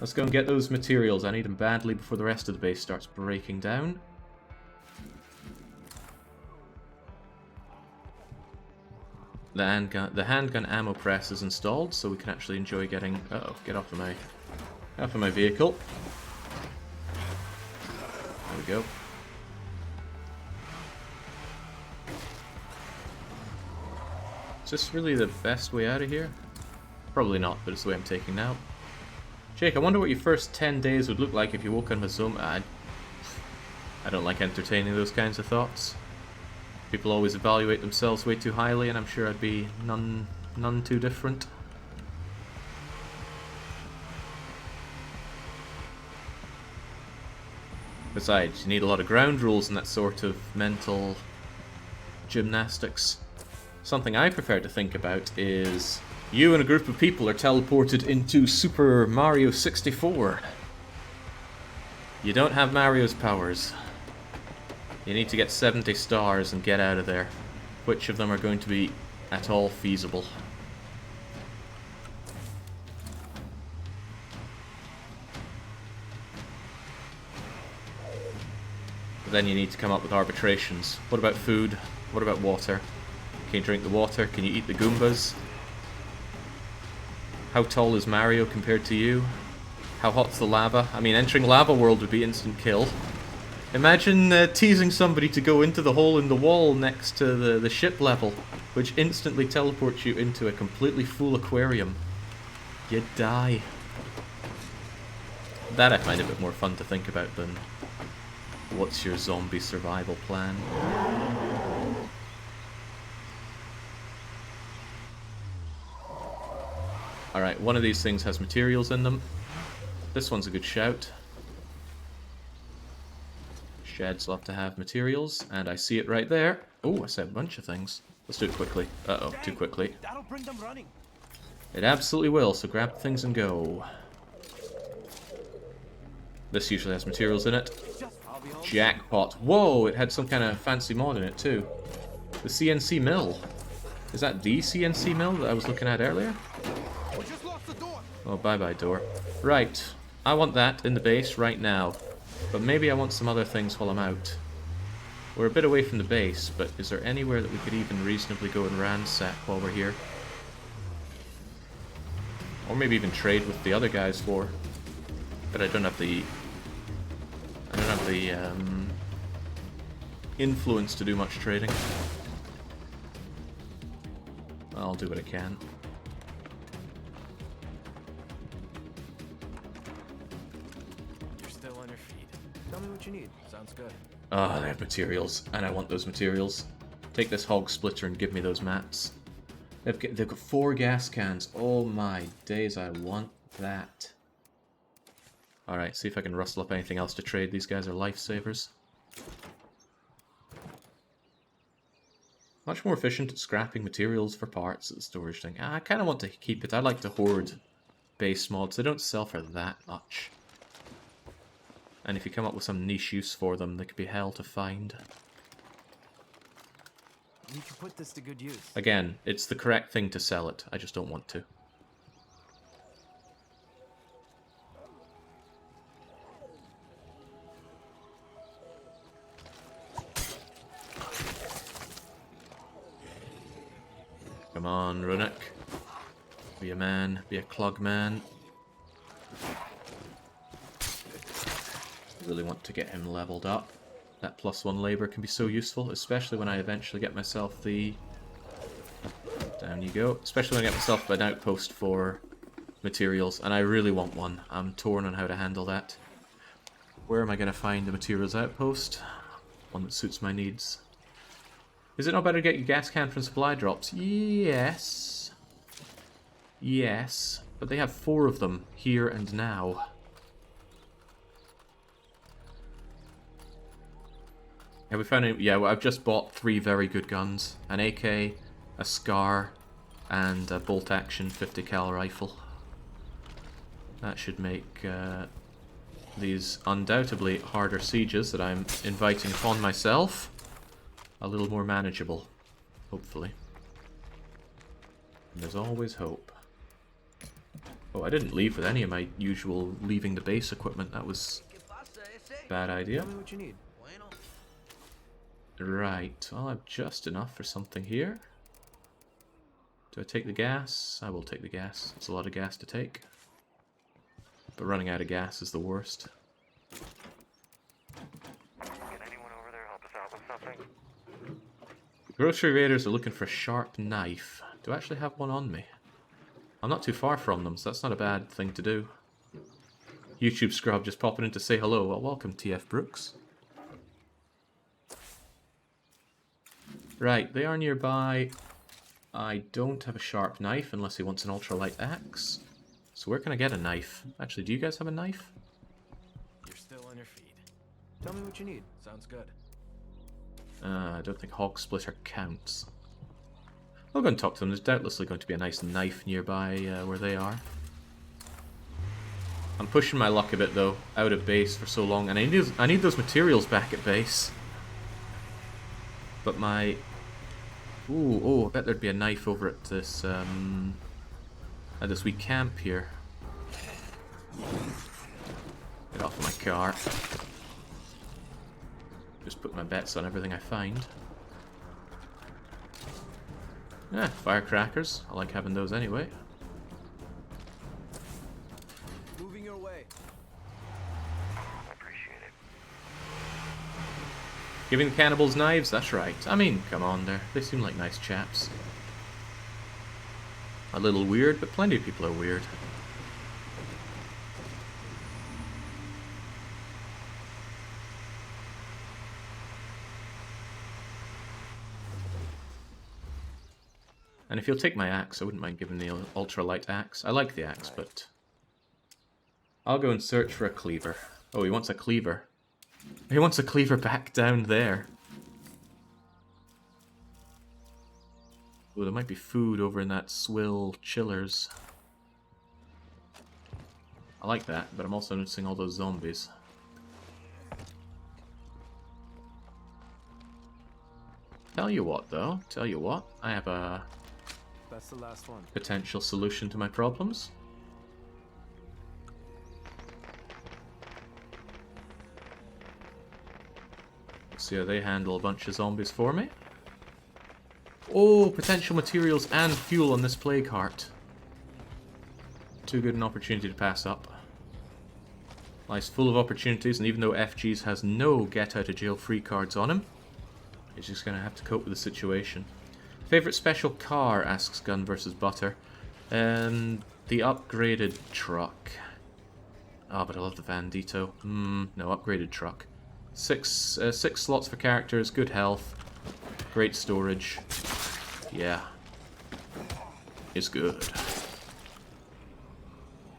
Speaker 1: Let's go and get those materials. I need them badly before the rest of the base starts breaking down. The handgun ammo press is installed, so we can actually enjoy getting... Uh-oh, get off of my vehicle. There we go. Is this really the best way out of here? Probably not, but it's the way I'm taking now. Jake, I wonder what your first 10 days would look like if you woke on a zombie... I don't like entertaining those kinds of thoughts. People always evaluate themselves way too highly, and I'm sure I'd be none too different. Besides, you need a lot of ground rules and that sort of mental gymnastics. Something I prefer to think about is you and a group of people are teleported into Super Mario 64. You don't have Mario's powers. You need to get 70 stars and get out of there. Which of them are going to be at all feasible? But then you need to come up with arbitrations. What about food? What about water? Can you drink the water? Can you eat the Goombas? How tall is Mario compared to you? How hot's the lava? I mean, entering lava world would be instant kill. Imagine teasing somebody to go into the hole in the wall next to the ship level, which instantly teleports you into a completely full aquarium. You'd die. That I find a bit more fun to think about than what's your zombie survival plan. Alright, one of these things has materials in them. This one's a good shout. Sheds love to have materials, and I see it right there. Oh, I said a bunch of things. Let's do it quickly. Uh-oh, too quickly.
Speaker 2: That'll bring them running.
Speaker 1: It absolutely will, so grab things and go. This usually has materials in it. Jackpot. Whoa, it had some kind of fancy mod in it too. The CNC mill. Is that the CNC mill that I was looking at earlier? Oh, bye-bye, door. Right. I want that in the base right now. But maybe I want some other things while I'm out. We're a bit away from the base, but is there anywhere that we could even reasonably go and ransack while we're here? Or maybe even trade with the other guys for. But I don't have the... influence to do much trading. I'll do what I can.
Speaker 2: You're still on your feet. Tell me what you need. Sounds good.
Speaker 1: Ah, they have materials, and I want those materials. Take this hog splitter and give me those mats. They've got 4 gas cans. Oh my days, I want that. Alright, see if I can rustle up anything else to trade. These guys are lifesavers. Much more efficient at scrapping materials for parts at the storage thing. I kind of want to keep it. I like to hoard base mods. They don't sell for that much. And if you come up with some niche use for them, they could be hell to find.
Speaker 2: We can put this to good use.
Speaker 1: Again, it's the correct thing to sell it. I just don't want to. Come on, Runic. Be a man. Be a clog man. Really want to get him leveled up. That +1 labor can be so useful, especially when I eventually get myself the... Down you go. Especially when I get myself an outpost for materials, and I really want one. I'm torn on how to handle that. Where am I going to find the materials outpost? One that suits my needs. Is it not better to get your gas can from supply drops? Yes. Yes. But they have 4 of them, here and now. Have we found any? Yeah, well, I've just bought 3 very good guns. An AK, a SCAR, and a bolt-action 50 cal rifle. That should make these undoubtedly harder sieges that I'm inviting upon myself a little more manageable, hopefully. And there's always hope. Oh, I didn't leave with any of my usual leaving the base equipment. That was a bad idea.
Speaker 2: Tell me what you need.
Speaker 1: Right, well, I have just enough for something here. Do I take the gas? I will take the gas. It's a lot of gas to take. But running out of gas is the worst.
Speaker 8: Can anyone over there help us out with something?
Speaker 1: The grocery raiders are looking for a sharp knife. Do I actually have one on me? I'm not too far from them, so that's not a bad thing to do. YouTube Scrub just popping in to say hello. Well, welcome, TF Brooks. Right, they are nearby. I don't have a sharp knife unless he wants an ultralight axe. So where can I get a knife? Actually, do you guys have a knife?
Speaker 2: You're still on your feet. Tell me what you need. Sounds good.
Speaker 1: I don't think hog splitter counts. I'll go and talk to them. There's doubtlessly going to be a nice knife nearby where they are. I'm pushing my luck a bit though, out of base for so long, and I need those materials back at base. But my... Ooh, I bet there'd be a knife over at this wee camp here. Get off my car. Just put my bets on everything I find. Yeah, firecrackers. I like having those anyway.
Speaker 2: Moving your way.
Speaker 8: Appreciate it.
Speaker 1: Giving the cannibals knives? That's right. I mean, come on there. They seem like nice chaps. A little weird, but plenty of people are weird. And if you'll take my axe, I wouldn't mind giving the ultralight axe. I like the axe, but... I'll go and search for a cleaver. Oh, he wants a cleaver. He wants a cleaver back down there. Oh, there might be food over in that swill chillers. I like that, but I'm also noticing all those zombies. Tell you what, though. Tell you what. I have a...
Speaker 2: That's the last one.
Speaker 1: potential solution to my problems. Let's see how they handle a bunch of zombies for me. Oh, potential materials and fuel on this plague heart. Too good an opportunity to pass up. Life's full of opportunities, and even though FG's has no get-out-of-jail-free cards on him, he's just going to have to cope with the situation. Favorite special car, asks Gun vs. Butter. The upgraded truck. Oh, but I love the Vandito. No, upgraded truck. Six slots for characters, good health, great storage. Yeah. It's good.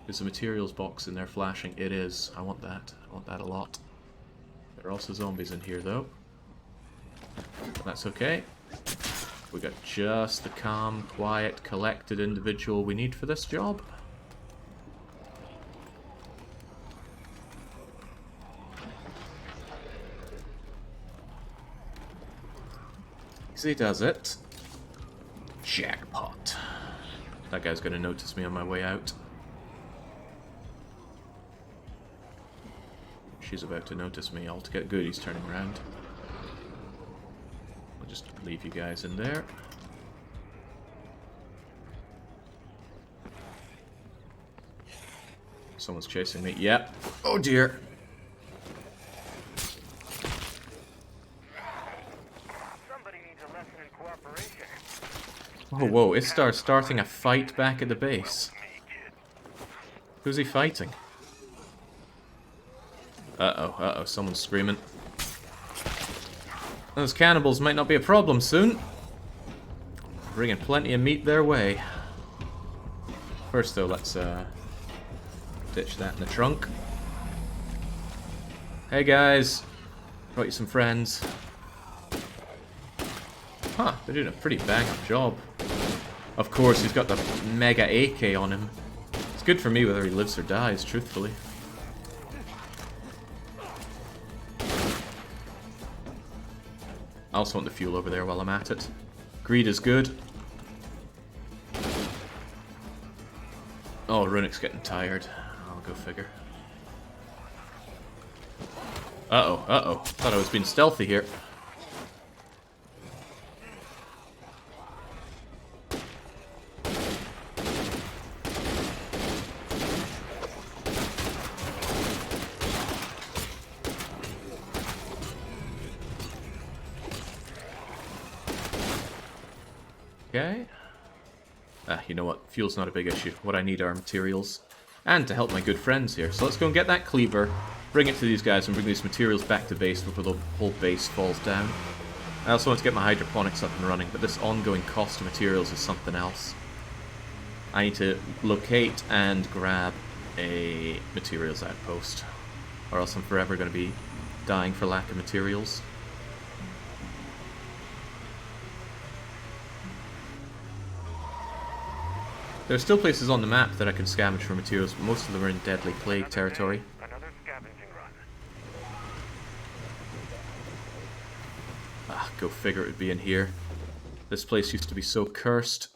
Speaker 1: Is the materials box in there flashing? It is. I want that. I want that a lot. There are also zombies in here, though. But that's okay. We got just the calm, quiet, collected individual we need for this job. Easy does it. Jackpot. That guy's gonna notice me on my way out. She's about to notice me. All to get good, he's turning around. I'll just leave you guys in there. Someone's chasing me. Yep. Oh dear.
Speaker 3: Somebody needs a lesson in cooperation.
Speaker 1: Oh, whoa, Istar's starting a fight back at the base. Who's he fighting? Uh-oh, someone's screaming. Those cannibals might not be a problem soon. Bringing plenty of meat their way. First, though, let's ditch that in the trunk. Hey, guys. Brought you some friends. Huh, they're doing a pretty bang up job. Of course, he's got the mega AK on him. It's good for me whether he lives or dies, truthfully. I also want the fuel over there while I'm at it. Greed is good. Oh, Runik's getting tired. I'll go figure. Uh-oh. Thought I was being stealthy here. Okay. You know what? Fuel's not a big issue. What I need are materials. And to help my good friends here. So let's go and get that cleaver, bring it to these guys, and bring these materials back to base before the whole base falls down. I also want to get my hydroponics up and running, but this ongoing cost of materials is something else. I need to locate and grab a materials outpost, or else I'm forever going to be dying for lack of materials. There are still places on the map that I can scavenge for materials, but most of them are in Deadly Plague territory.
Speaker 8: Another scavenging run.
Speaker 1: Ah, go figure it would be in here. This place used to be so cursed.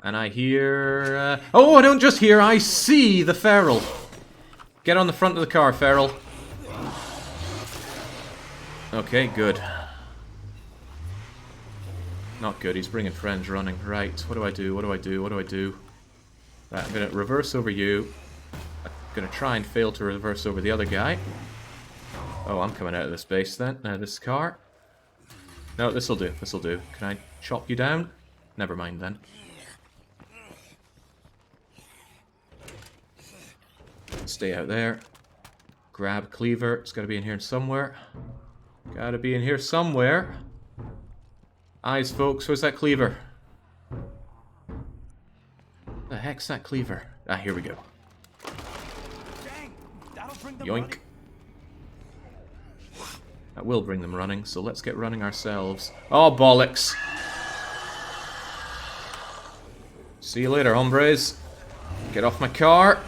Speaker 1: And I hear... Oh, I don't just hear, I see the feral! Get on the front of the car, feral. Okay, good. Not good, he's bringing friends running. Right, what do I do? Right, I'm gonna reverse over you. I'm gonna try and fail to reverse over the other guy. Oh, I'm coming out of this base then. This car. No, this'll do. Can I chop you down? Never mind then. Stay out there. Grab cleaver. It's gotta be in here somewhere. Eyes, folks. Where's that cleaver? The heck's that cleaver? Ah, here we go.
Speaker 2: Dang, that'll bring them
Speaker 1: Yoink.
Speaker 2: running.
Speaker 1: That will bring them running, so let's get running ourselves. Oh, bollocks! See you later, hombres. Get off my car.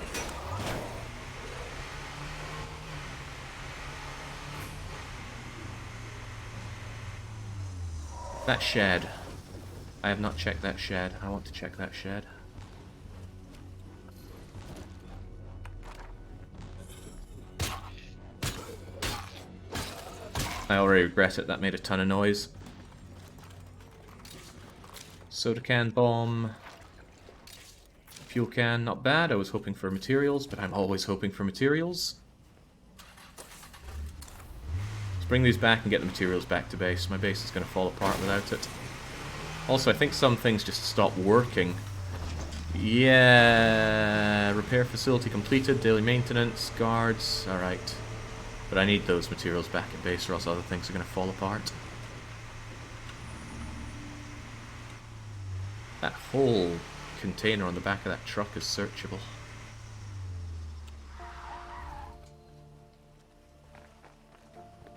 Speaker 1: That shed. I have not checked that shed. I want to check that shed. I already regret it. That made a ton of noise. Soda can bomb. Fuel can, not bad. I was hoping for materials, but I'm always hoping for materials. Bring these back and get the materials back to base. My base is going to fall apart without it. Also, I think some things just stop working. Yeah, repair facility completed. Daily maintenance, guards, alright. But I need those materials back at base or else other things are going to fall apart. That whole container on the back of that truck is searchable.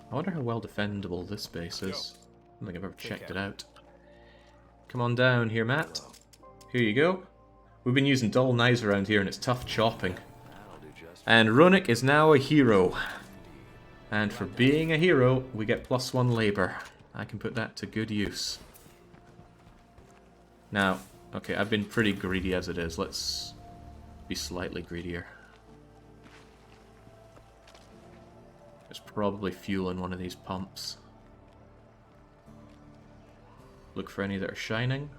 Speaker 1: I wonder how well defendable this base is. I don't think I've ever checked it out. Come on down here, Matt. Here you go. We've been using dull knives around here and it's tough chopping. And Runic is now a hero. And for being a hero, we get +1 labor. I can put that to good use. Now, okay, I've been pretty greedy as it is. Let's be slightly greedier. There's probably fuel in one of these pumps. Look for any that are shining.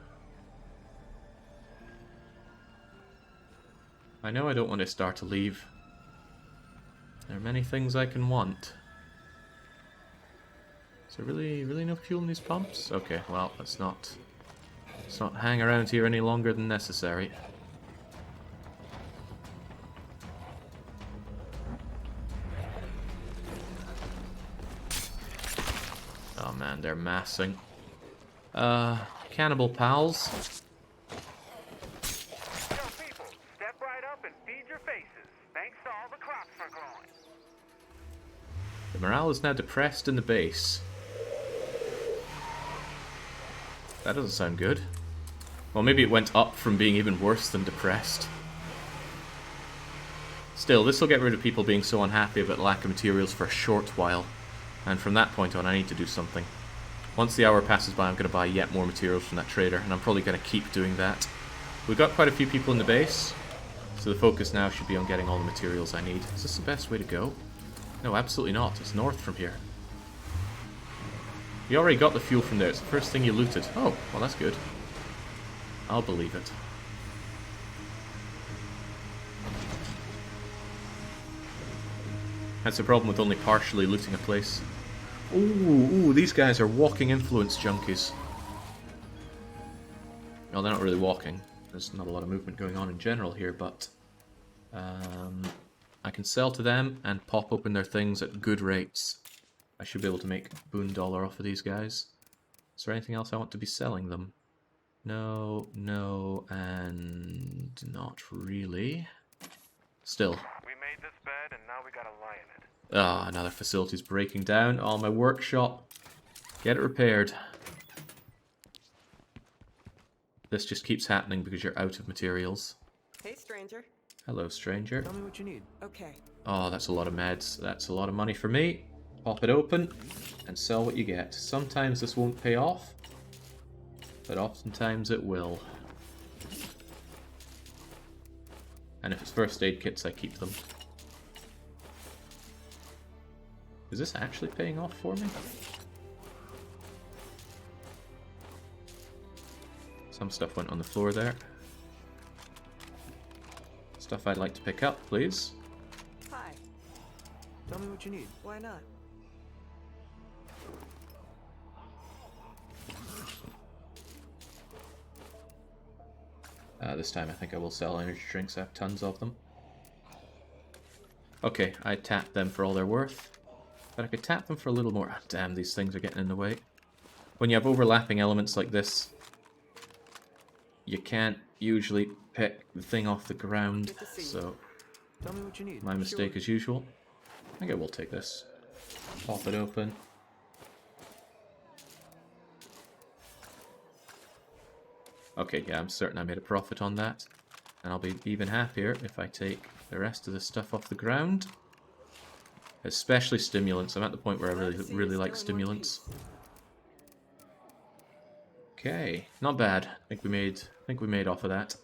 Speaker 1: I know I don't want Istar to leave. There are many things I can want. Is there really no fuel in these pumps? Okay, well, let's not hang around here any longer than necessary. Oh man, they're massing. Cannibal pals.
Speaker 3: Yo, people, step right up and feed your faces. Thanks to all the crops for growing.
Speaker 1: The morale is now depressed in the base. That doesn't sound good. Well, maybe it went up from being even worse than depressed. Still, this will get rid of people being so unhappy about lack of materials for a short while. And from that point on, I need to do something. Once the hour passes by, I'm going to buy yet more materials from that trader, and I'm probably going to keep doing that. We've got quite a few people in the base, so the focus now should be on getting all the materials I need. Is this the best way to go? No, absolutely not. It's north from here. You already got the fuel from there. It's the first thing you looted. Oh, well that's good. I'll believe it. That's the problem with only partially looting a place. Ooh, these guys are walking influence junkies. Well, they're not really walking. There's not a lot of movement going on in general here, but I can sell to them and pop open their things at good rates. I should be able to make $1 off of these guys. Is there anything else I want to be selling them? No, and not really. Still.
Speaker 8: We made this bed and now we gotta lie in it.
Speaker 1: Ah, another facility's breaking down. Oh, my workshop. Get it repaired. This just keeps happening because you're out of materials.
Speaker 11: Hey, stranger.
Speaker 1: Hello, stranger.
Speaker 6: Tell me what you need.
Speaker 11: Okay.
Speaker 1: Oh, that's a lot of meds. That's a lot of money for me. Pop it open and sell what you get. Sometimes this won't pay off, but oftentimes it will. And if it's first aid kits, I keep them. Is this actually paying off for me? Some stuff went on the floor there. Stuff I'd like to pick up, please.
Speaker 11: Hi.
Speaker 6: Tell me what you need.
Speaker 11: Why not?
Speaker 1: This time I think I will sell energy drinks. I have tons of them. Okay, I tapped them for all they're worth. But I could tap them for a little more. Ah, damn, these things are getting in the way. When you have overlapping elements like this, you can't usually pick the thing off the ground. So,
Speaker 6: Tell me what you need.
Speaker 1: my mistake as usual. I think I will take this. Pop it open. Okay, yeah, I'm certain I made a profit on that. And I'll be even happier if I take the rest of the stuff off the ground. Especially stimulants. I'm at the point where I really like stimulants. Okay, not bad. I think we made off of that.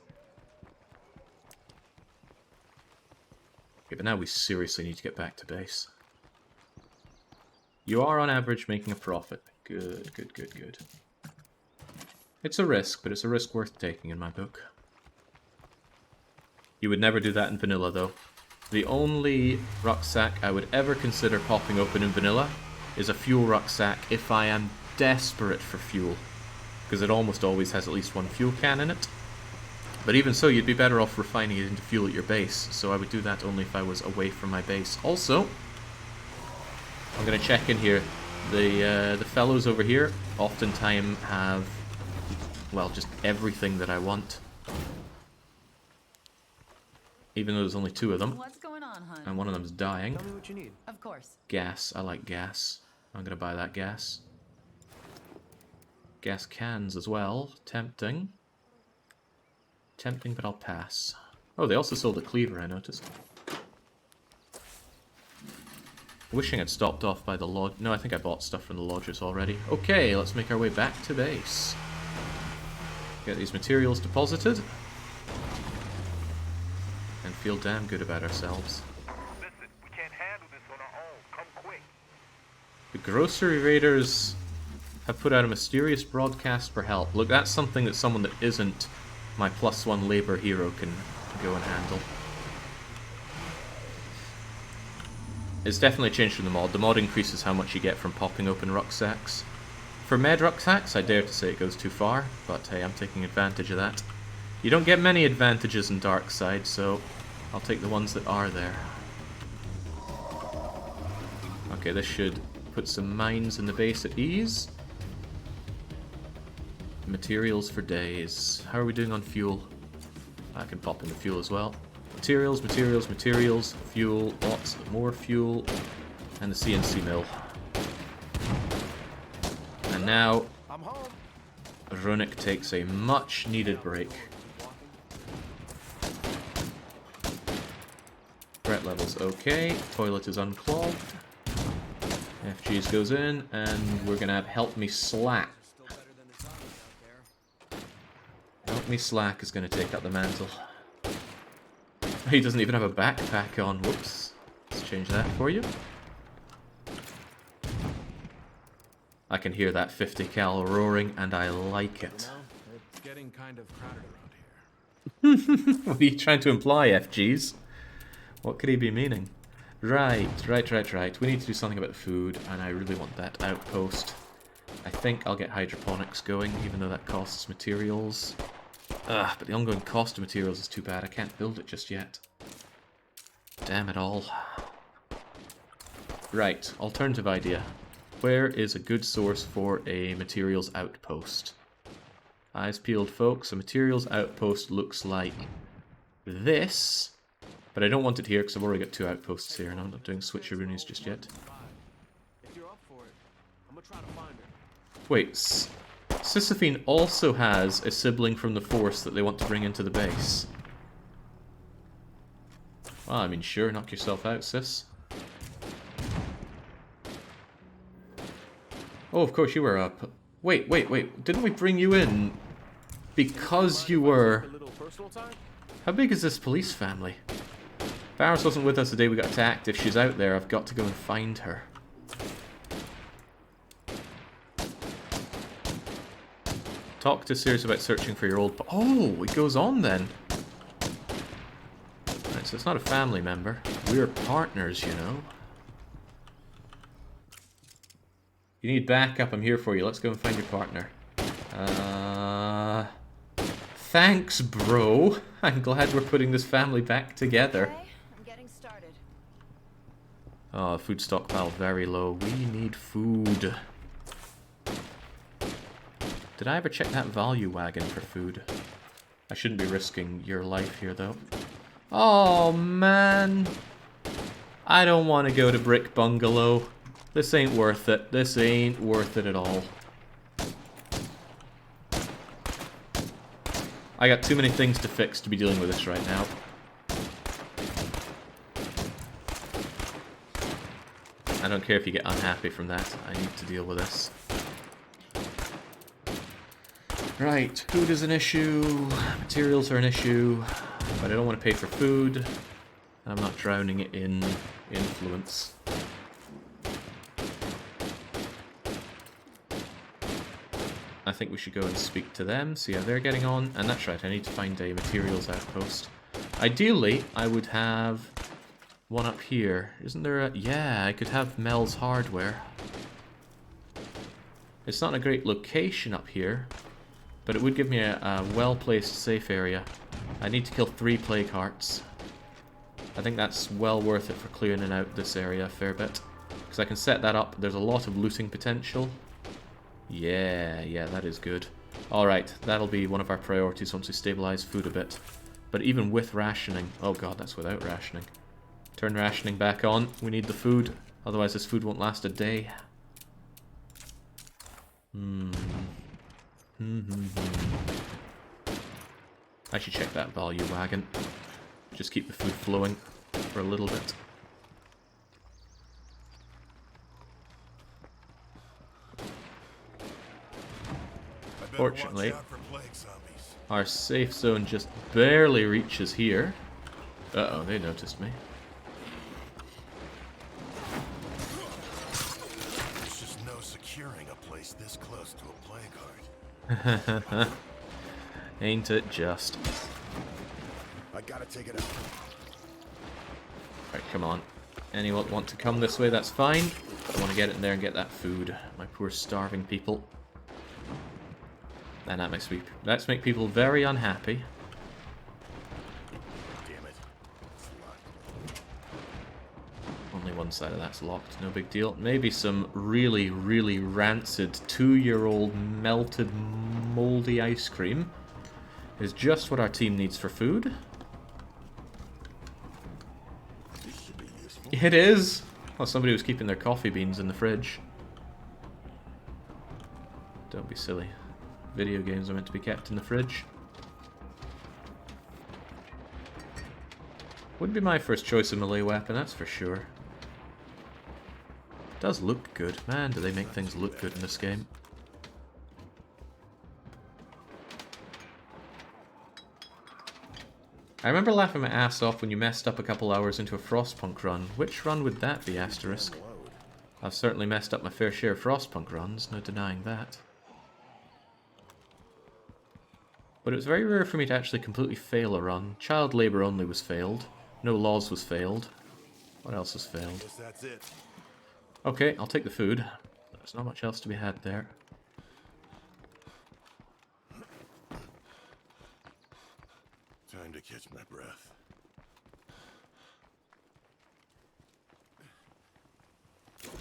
Speaker 1: Okay, but now we seriously need to get back to base. You are on average making a profit. Good, good, good, good. It's a risk, but it's a risk worth taking in my book. You would never do that in vanilla, though. The only rucksack I would ever consider popping open in vanilla is a fuel rucksack if I am desperate for fuel. Because it almost always has at least one fuel can in it. But even so, you'd be better off refining it into fuel at your base, so I would do that only if I was away from my base. Also, I'm going to check in here. The fellows over here oftentimes have, well, just everything that I want. Even though there's only 2 of them.
Speaker 4: What's going on, hon?
Speaker 1: And one of them's dying.
Speaker 6: Tell me what you need.
Speaker 4: Of course.
Speaker 1: Gas. I like gas. I'm going to buy that gas. Gas cans as well. Tempting. Tempting, but I'll pass. Oh, they also sold a cleaver, I noticed. Wishing I'd stopped off by the lodge. No, I think I bought stuff from the lodges already. Okay, let's make our way back to base. Get these materials deposited. And feel damn good about ourselves.
Speaker 8: Listen, we can't handle this on our own. Come quick.
Speaker 1: The grocery raiders have put out a mysterious broadcast for help. Look, that's something that someone that isn't my +1 labor hero can go and handle. It's definitely changed from the mod. The mod increases how much you get from popping open rucksacks. For med rucksacks, I dare to say it goes too far, but hey, I'm taking advantage of that. You don't get many advantages in Darkside, so I'll take the ones that are there. Okay, this should put some mines in the base at ease. Materials for days. How are we doing on fuel? I can pop in the fuel as well. Materials, materials, materials, fuel, lots of more fuel, and the CNC mill. And now, Runic takes a much needed break. Threat level's okay, toilet is unclogged. FG's goes in, and we're gonna have Help Me Slack. Help Me Slack is gonna take up the mantle. He doesn't even have a backpack on, whoops. Let's change that for you. I can hear that 50 cal roaring, and I like it.
Speaker 2: It's getting kind of crowded around here.
Speaker 1: What are you trying to imply, FGs? What could he be meaning? Right. We need to do something about the food, and I really want that outpost. I think I'll get hydroponics going, even though that costs materials. Ugh, but the ongoing cost of materials is too bad. I can't build it just yet. Damn it all. Right, alternative idea. Where is a good source for a materials outpost? Eyes peeled, folks. A materials outpost looks like this. But I don't want it here because I've already got 2 outposts here, and I'm not doing switcheroonies just yet.
Speaker 6: If you're up for it, I'm gonna try to find her.
Speaker 1: Wait, Sisyphine also has a sibling from the Force that they want to bring into the base. Well, I mean, sure, knock yourself out, sis. Oh, of course you were up. Wait. Didn't we bring you in because you were... How big is this police family? Barris wasn't with us the day we got attacked. If she's out there, I've got to go and find her. Talk to Sears about searching for your old... Oh, it goes on then. Right, so it's not a family member. We're partners, you know. You need backup, I'm here for you. Let's go and find your partner. Thanks, bro. I'm glad we're putting this family back together.
Speaker 5: Okay, I'm getting started.
Speaker 1: Oh, food stockpile very low. We need food. Did I ever check that value wagon for food? I shouldn't be risking your life here, though. Oh, man. I don't want to go to Brick Bungalow. This ain't worth it. This ain't worth it at all. I got too many things to fix to be dealing with this right now. I don't care if you get unhappy from that. I need to deal with this. Right, food is an issue, materials are an issue, but I don't want to pay for food. I'm not drowning it in influence. I think we should go and speak to them, see how they're getting on. And that's right, I need to find a materials outpost. Ideally, I would have one up here. Isn't there a... Yeah, I could have Mel's Hardware. It's not a great location up here, but it would give me a well-placed safe area. I need to kill 3 plague hearts. I think that's well worth it for clearing out this area a fair bit. Because I can set that up. There's a lot of looting potential. Yeah, that is good. Alright, that'll be one of our priorities once we stabilize food a bit. But even with rationing... Oh god, that's without rationing. Turn rationing back on. We need the food. Otherwise this food won't last a day. I should check that value wagon. Just keep the food flowing for a little bit. Fortunately, our safe zone just barely reaches here. Uh-oh, they noticed me.
Speaker 7: There's just no securing a place this close to a plague heart.
Speaker 1: Ain't it just?
Speaker 7: I gotta take it out.
Speaker 1: Right, come on. Anyone want to come this way, that's fine. I want to get in there and get that food. My poor starving people. And that makes people very unhappy.
Speaker 7: Damn it. It's locked.
Speaker 1: Only one side of that's locked, no big deal. Maybe some really, really rancid 2-year-old melted moldy ice cream is just what our team needs for food.
Speaker 7: This should be useful.
Speaker 1: It is! Well, somebody was keeping their coffee beans in the fridge. Don't be silly. Video games are meant to be kept in the fridge. Wouldn't be my first choice of melee weapon, that's for sure. Does look good. Man, do they make things look good in this game. I remember laughing my ass off when you messed up a couple hours into a Frostpunk run. Which run would that be, asterisk? I've certainly messed up my fair share of Frostpunk runs, no denying that. But it was very rare for me to actually completely fail a run. Child labour only was failed. No laws was failed. What else was failed?
Speaker 7: Guess that's it.
Speaker 1: Okay, I'll take the food. There's not much else to be had there.
Speaker 7: Time to catch my breath.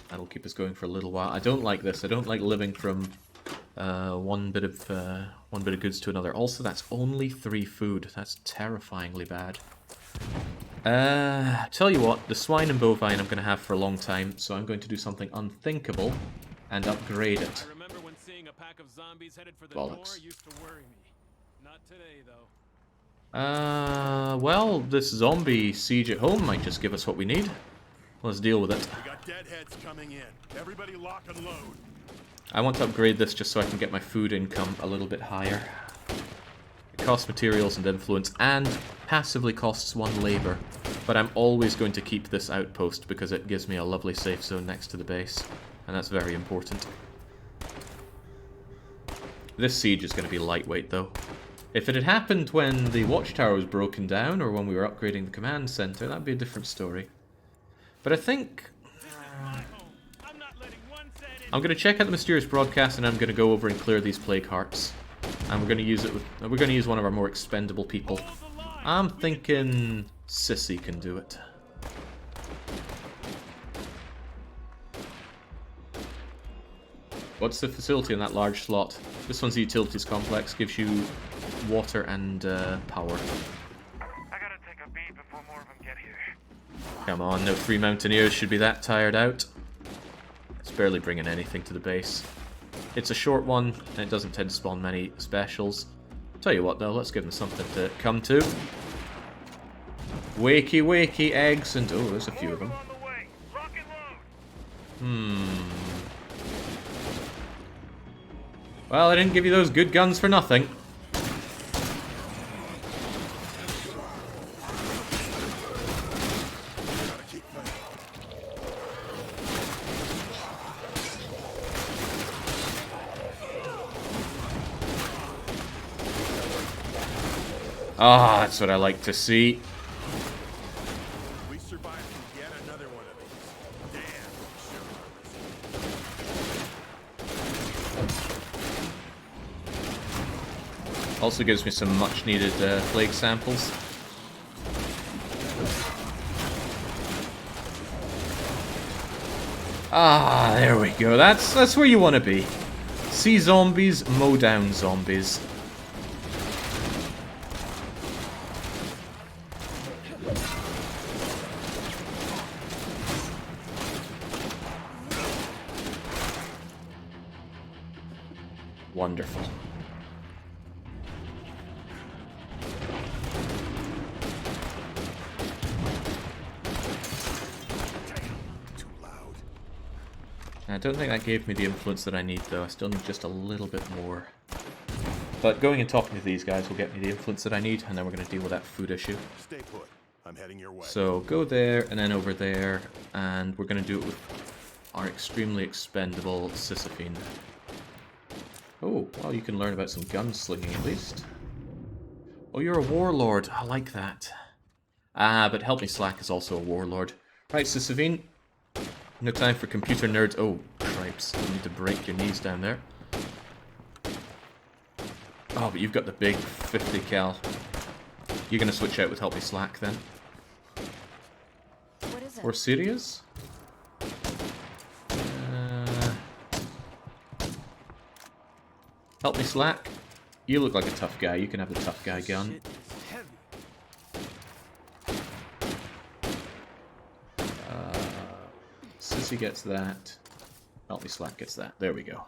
Speaker 1: That'll keep us going for a little while. I don't like this. I don't like living from one bit of goods to another. Also, that's only 3 food. That's terrifyingly bad. Tell you what, the swine and bovine I'm going to have for a long time, so I'm going to do something unthinkable and upgrade it.
Speaker 2: I remember when seeing a pack of zombies headed for the
Speaker 1: Bollocks.
Speaker 2: door used to worry me. Not today, though.
Speaker 1: Well, this zombie siege at home might just give us what we need. Let's deal with it.
Speaker 7: We got deadheads coming in. Everybody lock and load.
Speaker 1: I want to upgrade this just so I can get my food income a little bit higher. It costs materials and influence, and passively costs 1 labor. But I'm always going to keep this outpost because it gives me a lovely safe zone next to the base. And that's very important. This siege is going to be lightweight, though. If it had happened when the watchtower was broken down, or when we were upgrading the command center, that'd be a different story. But I think... I'm going to check out the mysterious broadcast, and I'm going to go over and clear these plague hearts. And we're going to use it with... We're going to use one of our more expendable people. I'm thinking Sissy can do it. What's the facility in that large slot? This one's the utilities complex. Gives you water and power.
Speaker 8: I gotta take a beat before more of them get here.
Speaker 1: Come on, no 3 mountaineers should be that tired out. It's barely bringing anything to the base. It's a short one, and it doesn't tend to spawn many specials. Tell you what though, let's give them something to come to. Wakey wakey eggs, and oh, there's a few of them. Well, I didn't give you those good guns for nothing. Ah, that's what I like to see.
Speaker 7: We survived yet another one of these. Damn.
Speaker 1: Also gives me some much needed plague samples. Ah, there we go. That's where you want to be. See zombies, mow down zombies. Wonderful. I don't think that gave me the influence that I need, though. I still need just a little bit more. But going and talking to these guys will get me the influence that I need, and then we're going to deal with that food issue.
Speaker 7: Stay put. I'm heading your way.
Speaker 1: So go there, and then over there, and we're going to do it with our extremely expendable Sisyphine. Oh, well, you can learn about some gunslinging at least. Oh, you're a warlord. I like that. Ah, but Help Me Slack is also a warlord. Right, Sisyphine. No time for computer nerds. Oh, cripes. You need to break your knees down there. Oh, but you've got the big 50 cal. You're going to switch out with Help Me Slack then?
Speaker 5: What is it?
Speaker 1: Or serious? Help Me Slack. You look like a tough guy. You can have the tough guy gun. Sissy gets that. Help Me Slack gets that. There we go.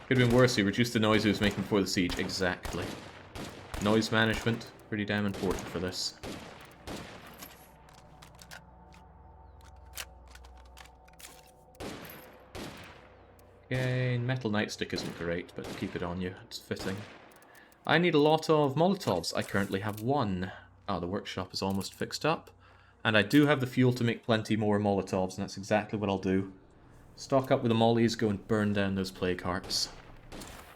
Speaker 1: Could have been worse. He reduced the noise he was making before the siege. Exactly. Noise management, pretty damn important for this. Okay, metal nightstick isn't great, but keep it on you. It's fitting. I need a lot of Molotovs. I currently have one. Oh, the workshop is almost fixed up. And I do have the fuel to make plenty more Molotovs, and that's exactly what I'll do. Stock up with the mollies, go and burn down those plague hearts.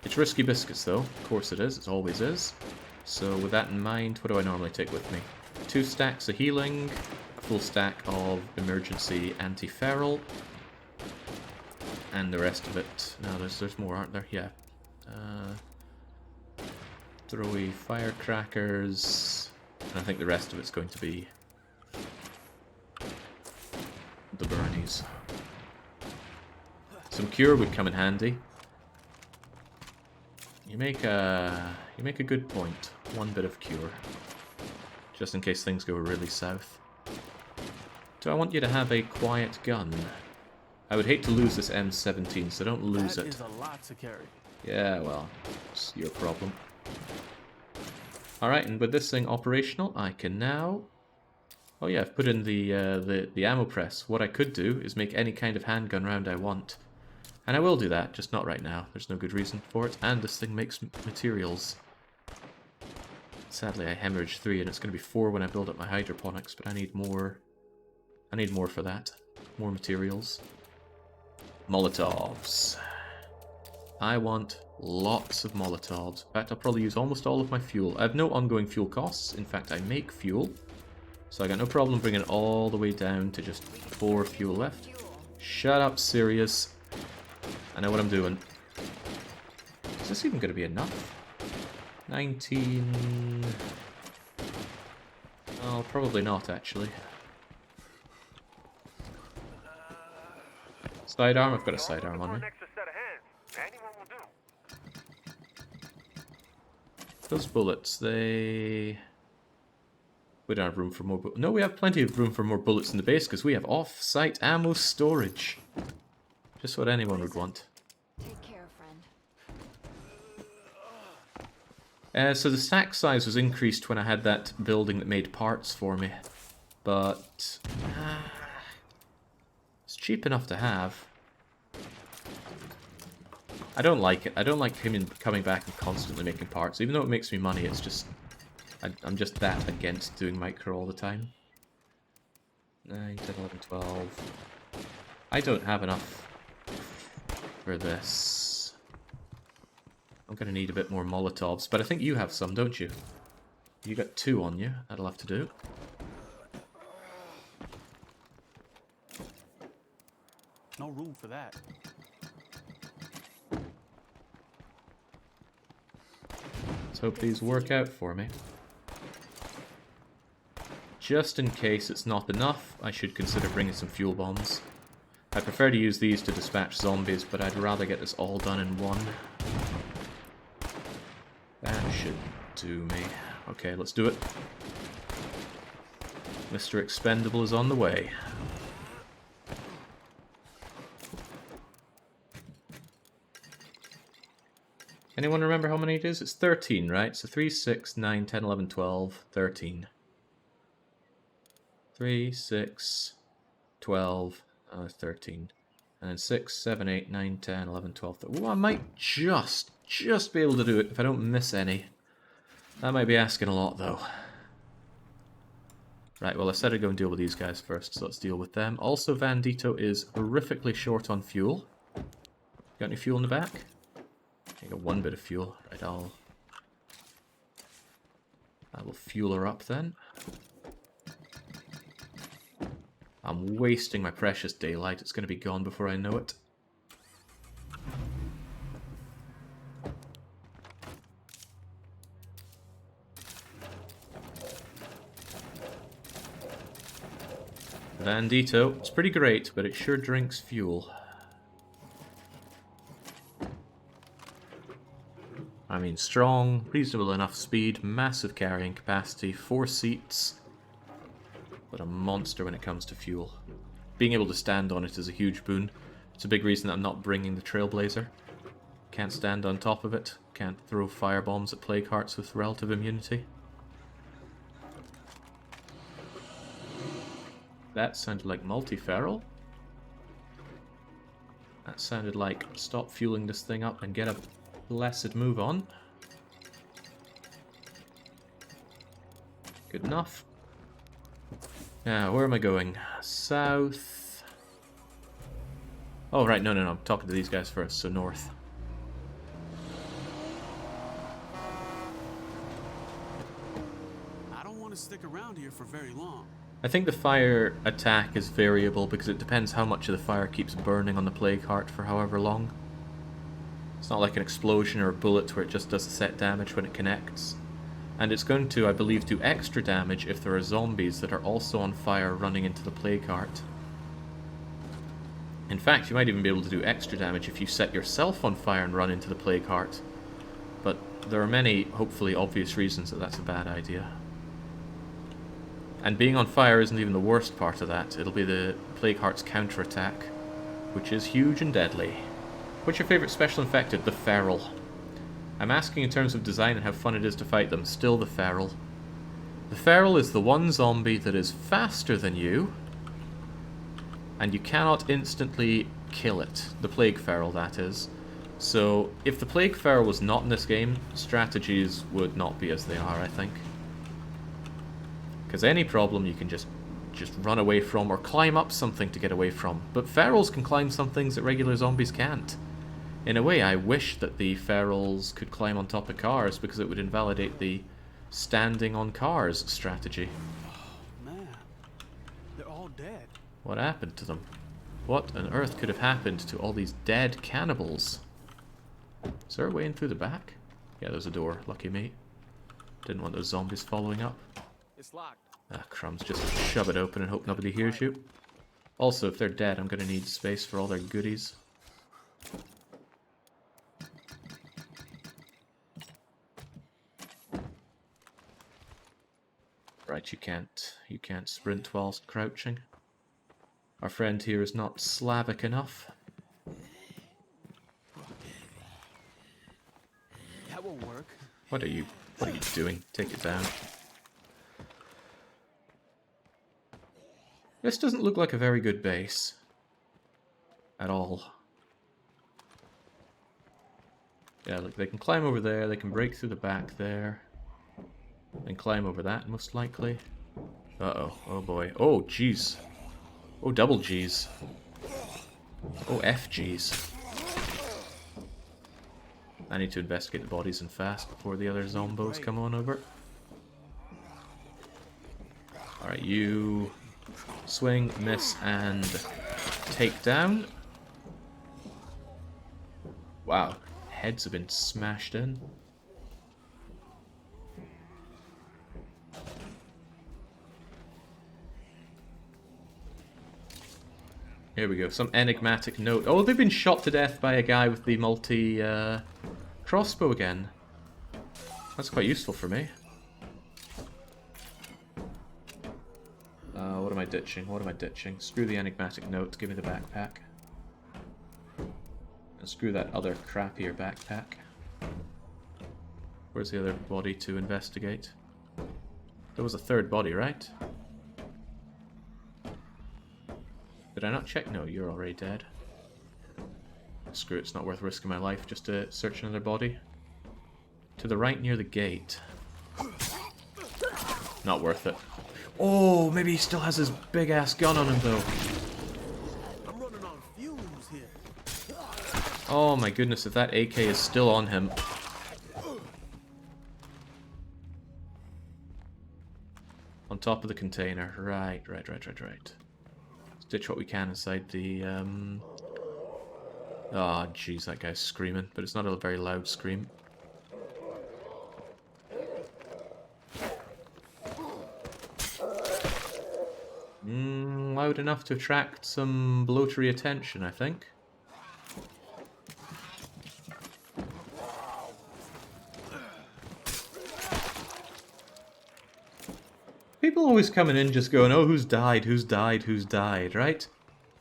Speaker 1: It's risky biscuits, though. Of course it is. It always is. So with that in mind, what do I normally take with me? 2 stacks of healing, a full stack of emergency anti-feral, and the rest of it. No, there's more, aren't there? Yeah. Throwy firecrackers, and I think the rest of it's going to be the burnies. Some cure would come in handy. You make a good point. 1 bit of cure, just in case things go really south. Do I want you to have a quiet gun? I would hate to lose this M17, so don't lose it.
Speaker 6: That is a lot to carry.
Speaker 1: Yeah, well, it's your problem. Alright, and with this thing operational, I can now... Oh yeah, I've put in the ammo press. What I could do is make any kind of handgun round I want. And I will do that, just not right now. There's no good reason for it. And this thing makes materials. Sadly, I hemorrhaged 3, and it's going to be 4 when I build up my hydroponics, but I need more. I need more for that. More materials. Molotovs. I want lots of Molotovs. In fact, I'll probably use almost all of my fuel. I have no ongoing fuel costs. In fact, I make fuel. So I got no problem bringing it all the way down to just 4 fuel left. Shut up, Sirius. I know what I'm doing. Is this even going to be enough? 19... Oh, probably not, actually. Sidearm? I've got a sidearm on me. Those bullets, they... We don't have room for more bullets. No, we have plenty of room for more bullets in the base because we have off-site ammo storage. Just what anyone would want.
Speaker 5: Take care, friend.
Speaker 1: So the stack size was increased when I had that building that made parts for me. But... it's cheap enough to have. I don't like it. I don't like him coming back and constantly making parts. Even though it makes me money, it's just... I'm just that against doing micro all the time. 9, 10, 11, 12... I don't have enough for this. I'm going to need a bit more Molotovs, but I think you have some, don't you? You got 2 on you. That'll have to do.
Speaker 6: for that.
Speaker 1: Let's hope these work out for me. Just in case it's not enough, I should consider bringing some fuel bombs. I prefer to use these to dispatch zombies, but I'd rather get this all done in one. That should do me. Okay, let's do it. Mr. Expendable is on the way. Anyone remember how many it is? It's 13, right? So 3, 6, 9, 10, 11, 12, 13. 3, 6, 12, 13. And then 6, 7, 8, 9, 10, 11, 12, 13. Ooh, I might just be able to do it if I don't miss any. That might be asking a lot, though. Right, well, I said I'd go and deal with these guys first, so let's deal with them. Also, Vandito is horrifically short on fuel. Got any fuel in the back? I got one bit of fuel. Right, I will fuel her up then. I'm wasting my precious daylight. It's going to be gone before I know it. Vandito, it's pretty great, but it sure drinks fuel. I mean, strong, reasonable enough speed, massive carrying capacity, 4 seats, but a monster when it comes to fuel. Being able to stand on it is a huge boon. It's a big reason that I'm not bringing the Trailblazer. Can't stand on top of it, can't throw firebombs at plague hearts with relative immunity. That sounded like multi-feral. That sounded like stop fueling this thing up and get a blessed move on. Good enough. Now, where am I going? South. Oh, right, no, I'm talking to these guys first, so north.
Speaker 6: I don't want to stick around here for very long.
Speaker 1: I think the fire attack is variable because it depends how much of the fire keeps burning on the plague heart for however long. It's not like an explosion or a bullet where it just does a set damage when it connects. And it's going to, I believe, do extra damage if there are zombies that are also on fire running into the plague heart. In fact, you might even be able to do extra damage if you set yourself on fire and run into the plague heart. But there are many, hopefully obvious reasons that that's a bad idea. And being on fire isn't even the worst part of that. It'll be the plague heart's counterattack, which is huge and deadly. What's your favourite special infected? The feral. I'm asking in terms of design and how fun it is to fight them. Still the feral. The feral is the one zombie that is faster than you, and you cannot instantly kill it. The plague feral, that is. So, if the plague feral was not in this game, strategies would not be as they are, I think. Because any problem you can just run away from or climb up something to get away from. But ferals can climb some things that regular zombies can't. In a way, I wish that the ferals could climb on top of cars because it would invalidate the standing on cars strategy.
Speaker 6: Oh, man. They're all dead.
Speaker 1: What happened to them? What on earth could have happened to all these dead cannibals? Is there a way in through the back? Yeah, there's a door. Lucky me. Didn't want those zombies following up.
Speaker 6: It's locked.
Speaker 1: Ah, crumbs. Just shove it open and hope nobody hears you. Also, if they're dead, I'm going to need space for all their goodies. Right, you can't sprint whilst crouching. Our friend here is not Slavic enough.
Speaker 6: That won't work.
Speaker 1: What are you doing? Take it down. This doesn't look like a very good base. At all. Yeah, look, they can climb over there, they can break through the back there. And climb over that, most likely. Uh-oh. Oh, boy. Oh, jeez. Oh, double G's. Oh, FG's. I need to investigate the bodies and fast before the other zombos come on over. Alright, you... swing, miss, and take down. Wow, heads have been smashed in. Here we go, some enigmatic note. Oh, they've been shot to death by a guy with the crossbow again. That's quite useful for me. What am I ditching? What am I ditching? Screw the enigmatic note, give me the backpack. And screw that other crappier backpack. Where's the other body to investigate? There was a third body, right? Did I not check? No, you're already dead. Screw it, it's not worth risking my life just to search another body. To the right near the gate. Not worth it. Oh, maybe he still has his big ass gun on him though.
Speaker 6: I'm running on fumes here.
Speaker 1: Oh my goodness, if that AK is still on him. On top of the container. Right. Let's ditch what we can inside the, oh, jeez, that guy's screaming. But it's not a very loud scream. Loud enough to attract some bloatery attention, I think. People always coming in just going, oh, who's died, right?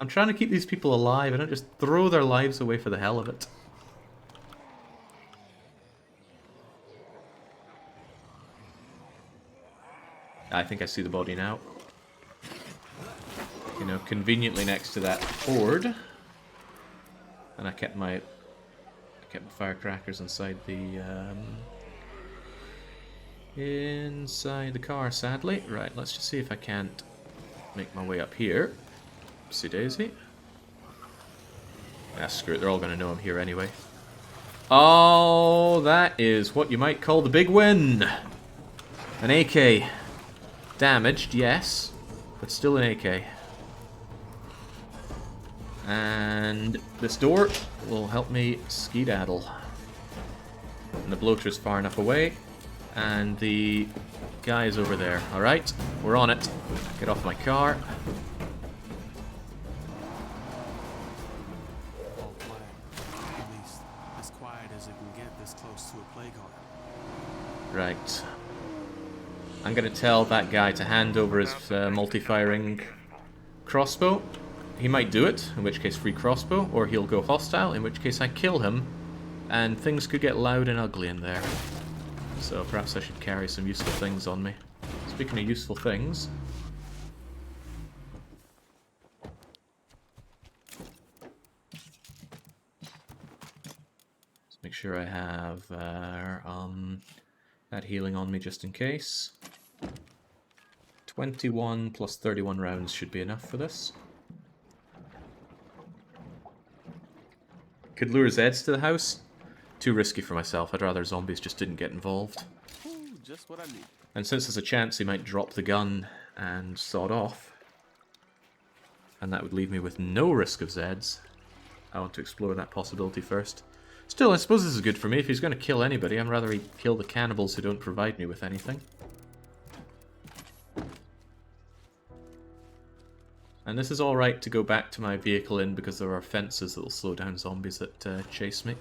Speaker 1: I'm trying to keep these people alive and not just throw their lives away for the hell of it. I think I see the body now. You know, conveniently next to that horde. And I kept my firecrackers inside the car, sadly. Right, let's just see if I can't make my way up here. Oopsie daisy. Ah, screw it, they're all gonna know I'm here anyway. Oh, that is what you might call the big win. An AK. Damaged, yes, but still an AK. And this door will help me skedaddle. And the bloater's far enough away. And the guy is over there. Alright, we're on it. Get off my car.
Speaker 6: All quiet. At least as quiet as it can get this close to a plague heart.
Speaker 1: Right. I'm going to tell that guy to hand over his multi-firing crossbow. He might do it, in which case free crossbow, or he'll go hostile, in which case I kill him, and things could get loud and ugly in there. So perhaps I should carry some useful things on me. Speaking of useful things... let's make sure I have that healing on me just in case. 21 plus 31 rounds should be enough for this. Could lure Zeds to the house? Too risky for myself. I'd rather zombies just didn't get involved.
Speaker 6: Ooh, just what I need.
Speaker 1: And since there's a chance he might drop the gun and sod off, and that would leave me with no risk of Zeds, I want to explore that possibility first. Still, I suppose this is good for me. If he's going to kill anybody, I'd rather he kill the cannibals who don't provide me with anything. And this is alright to go back to my vehicle in because there are fences that will slow down zombies that chase me.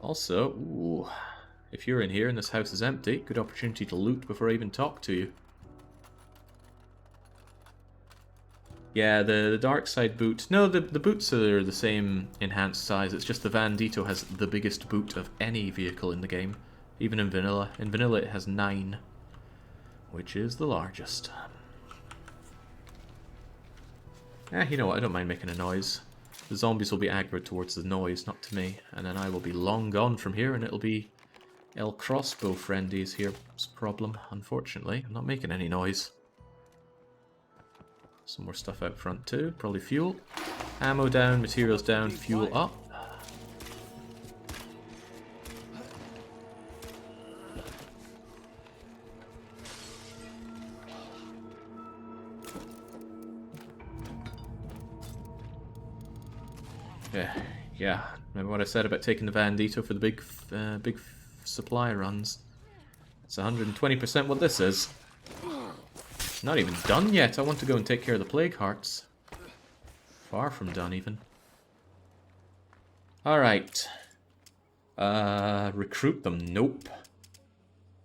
Speaker 1: Also, ooh, if you're in here and this house is empty, good opportunity to loot before I even talk to you. Yeah, the Darkside boot. No, the boots are the same enhanced size. It's just the Bandito has the biggest boot of any vehicle in the game. Even in vanilla. In vanilla it has 9, which is the largest. You know what, I don't mind making a noise. The zombies will be aggroed towards the noise, not to me. And then I will be long gone from here, and it'll be El Crossbow Friendy's here's problem, unfortunately. I'm not making any noise. Some more stuff out front too, probably fuel. Ammo down, materials down, fuel up. Yeah. Remember what I said about taking the Bandito for the big supply runs? It's 120% what this is. Not even done yet. I want to go and take care of the Plague Hearts. Far from done, even. Alright. Recruit them. Nope.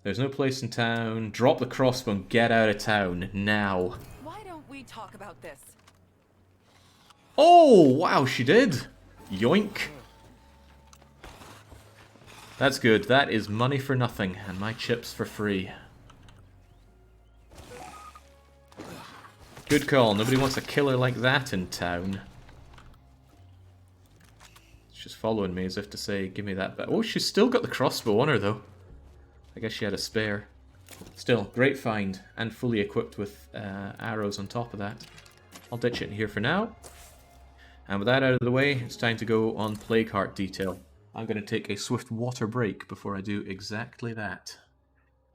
Speaker 1: There's no place in town. Drop the crossbow and get out of town. Now.
Speaker 4: Why don't we talk about this?
Speaker 1: Oh, wow, she did. Yoink. That's good. That is money for nothing, and my chips for free. Good call. Nobody wants a killer like that in town. She's just following me as if to say, give me that back. Oh, she's still got the crossbow on her, though. I guess she had a spare. Still, great find, and fully equipped with arrows on top of that. I'll ditch it in here for now. And with that out of the way, it's time to go on Plague Heart detail. I'm going to take a swift water break before I do exactly that.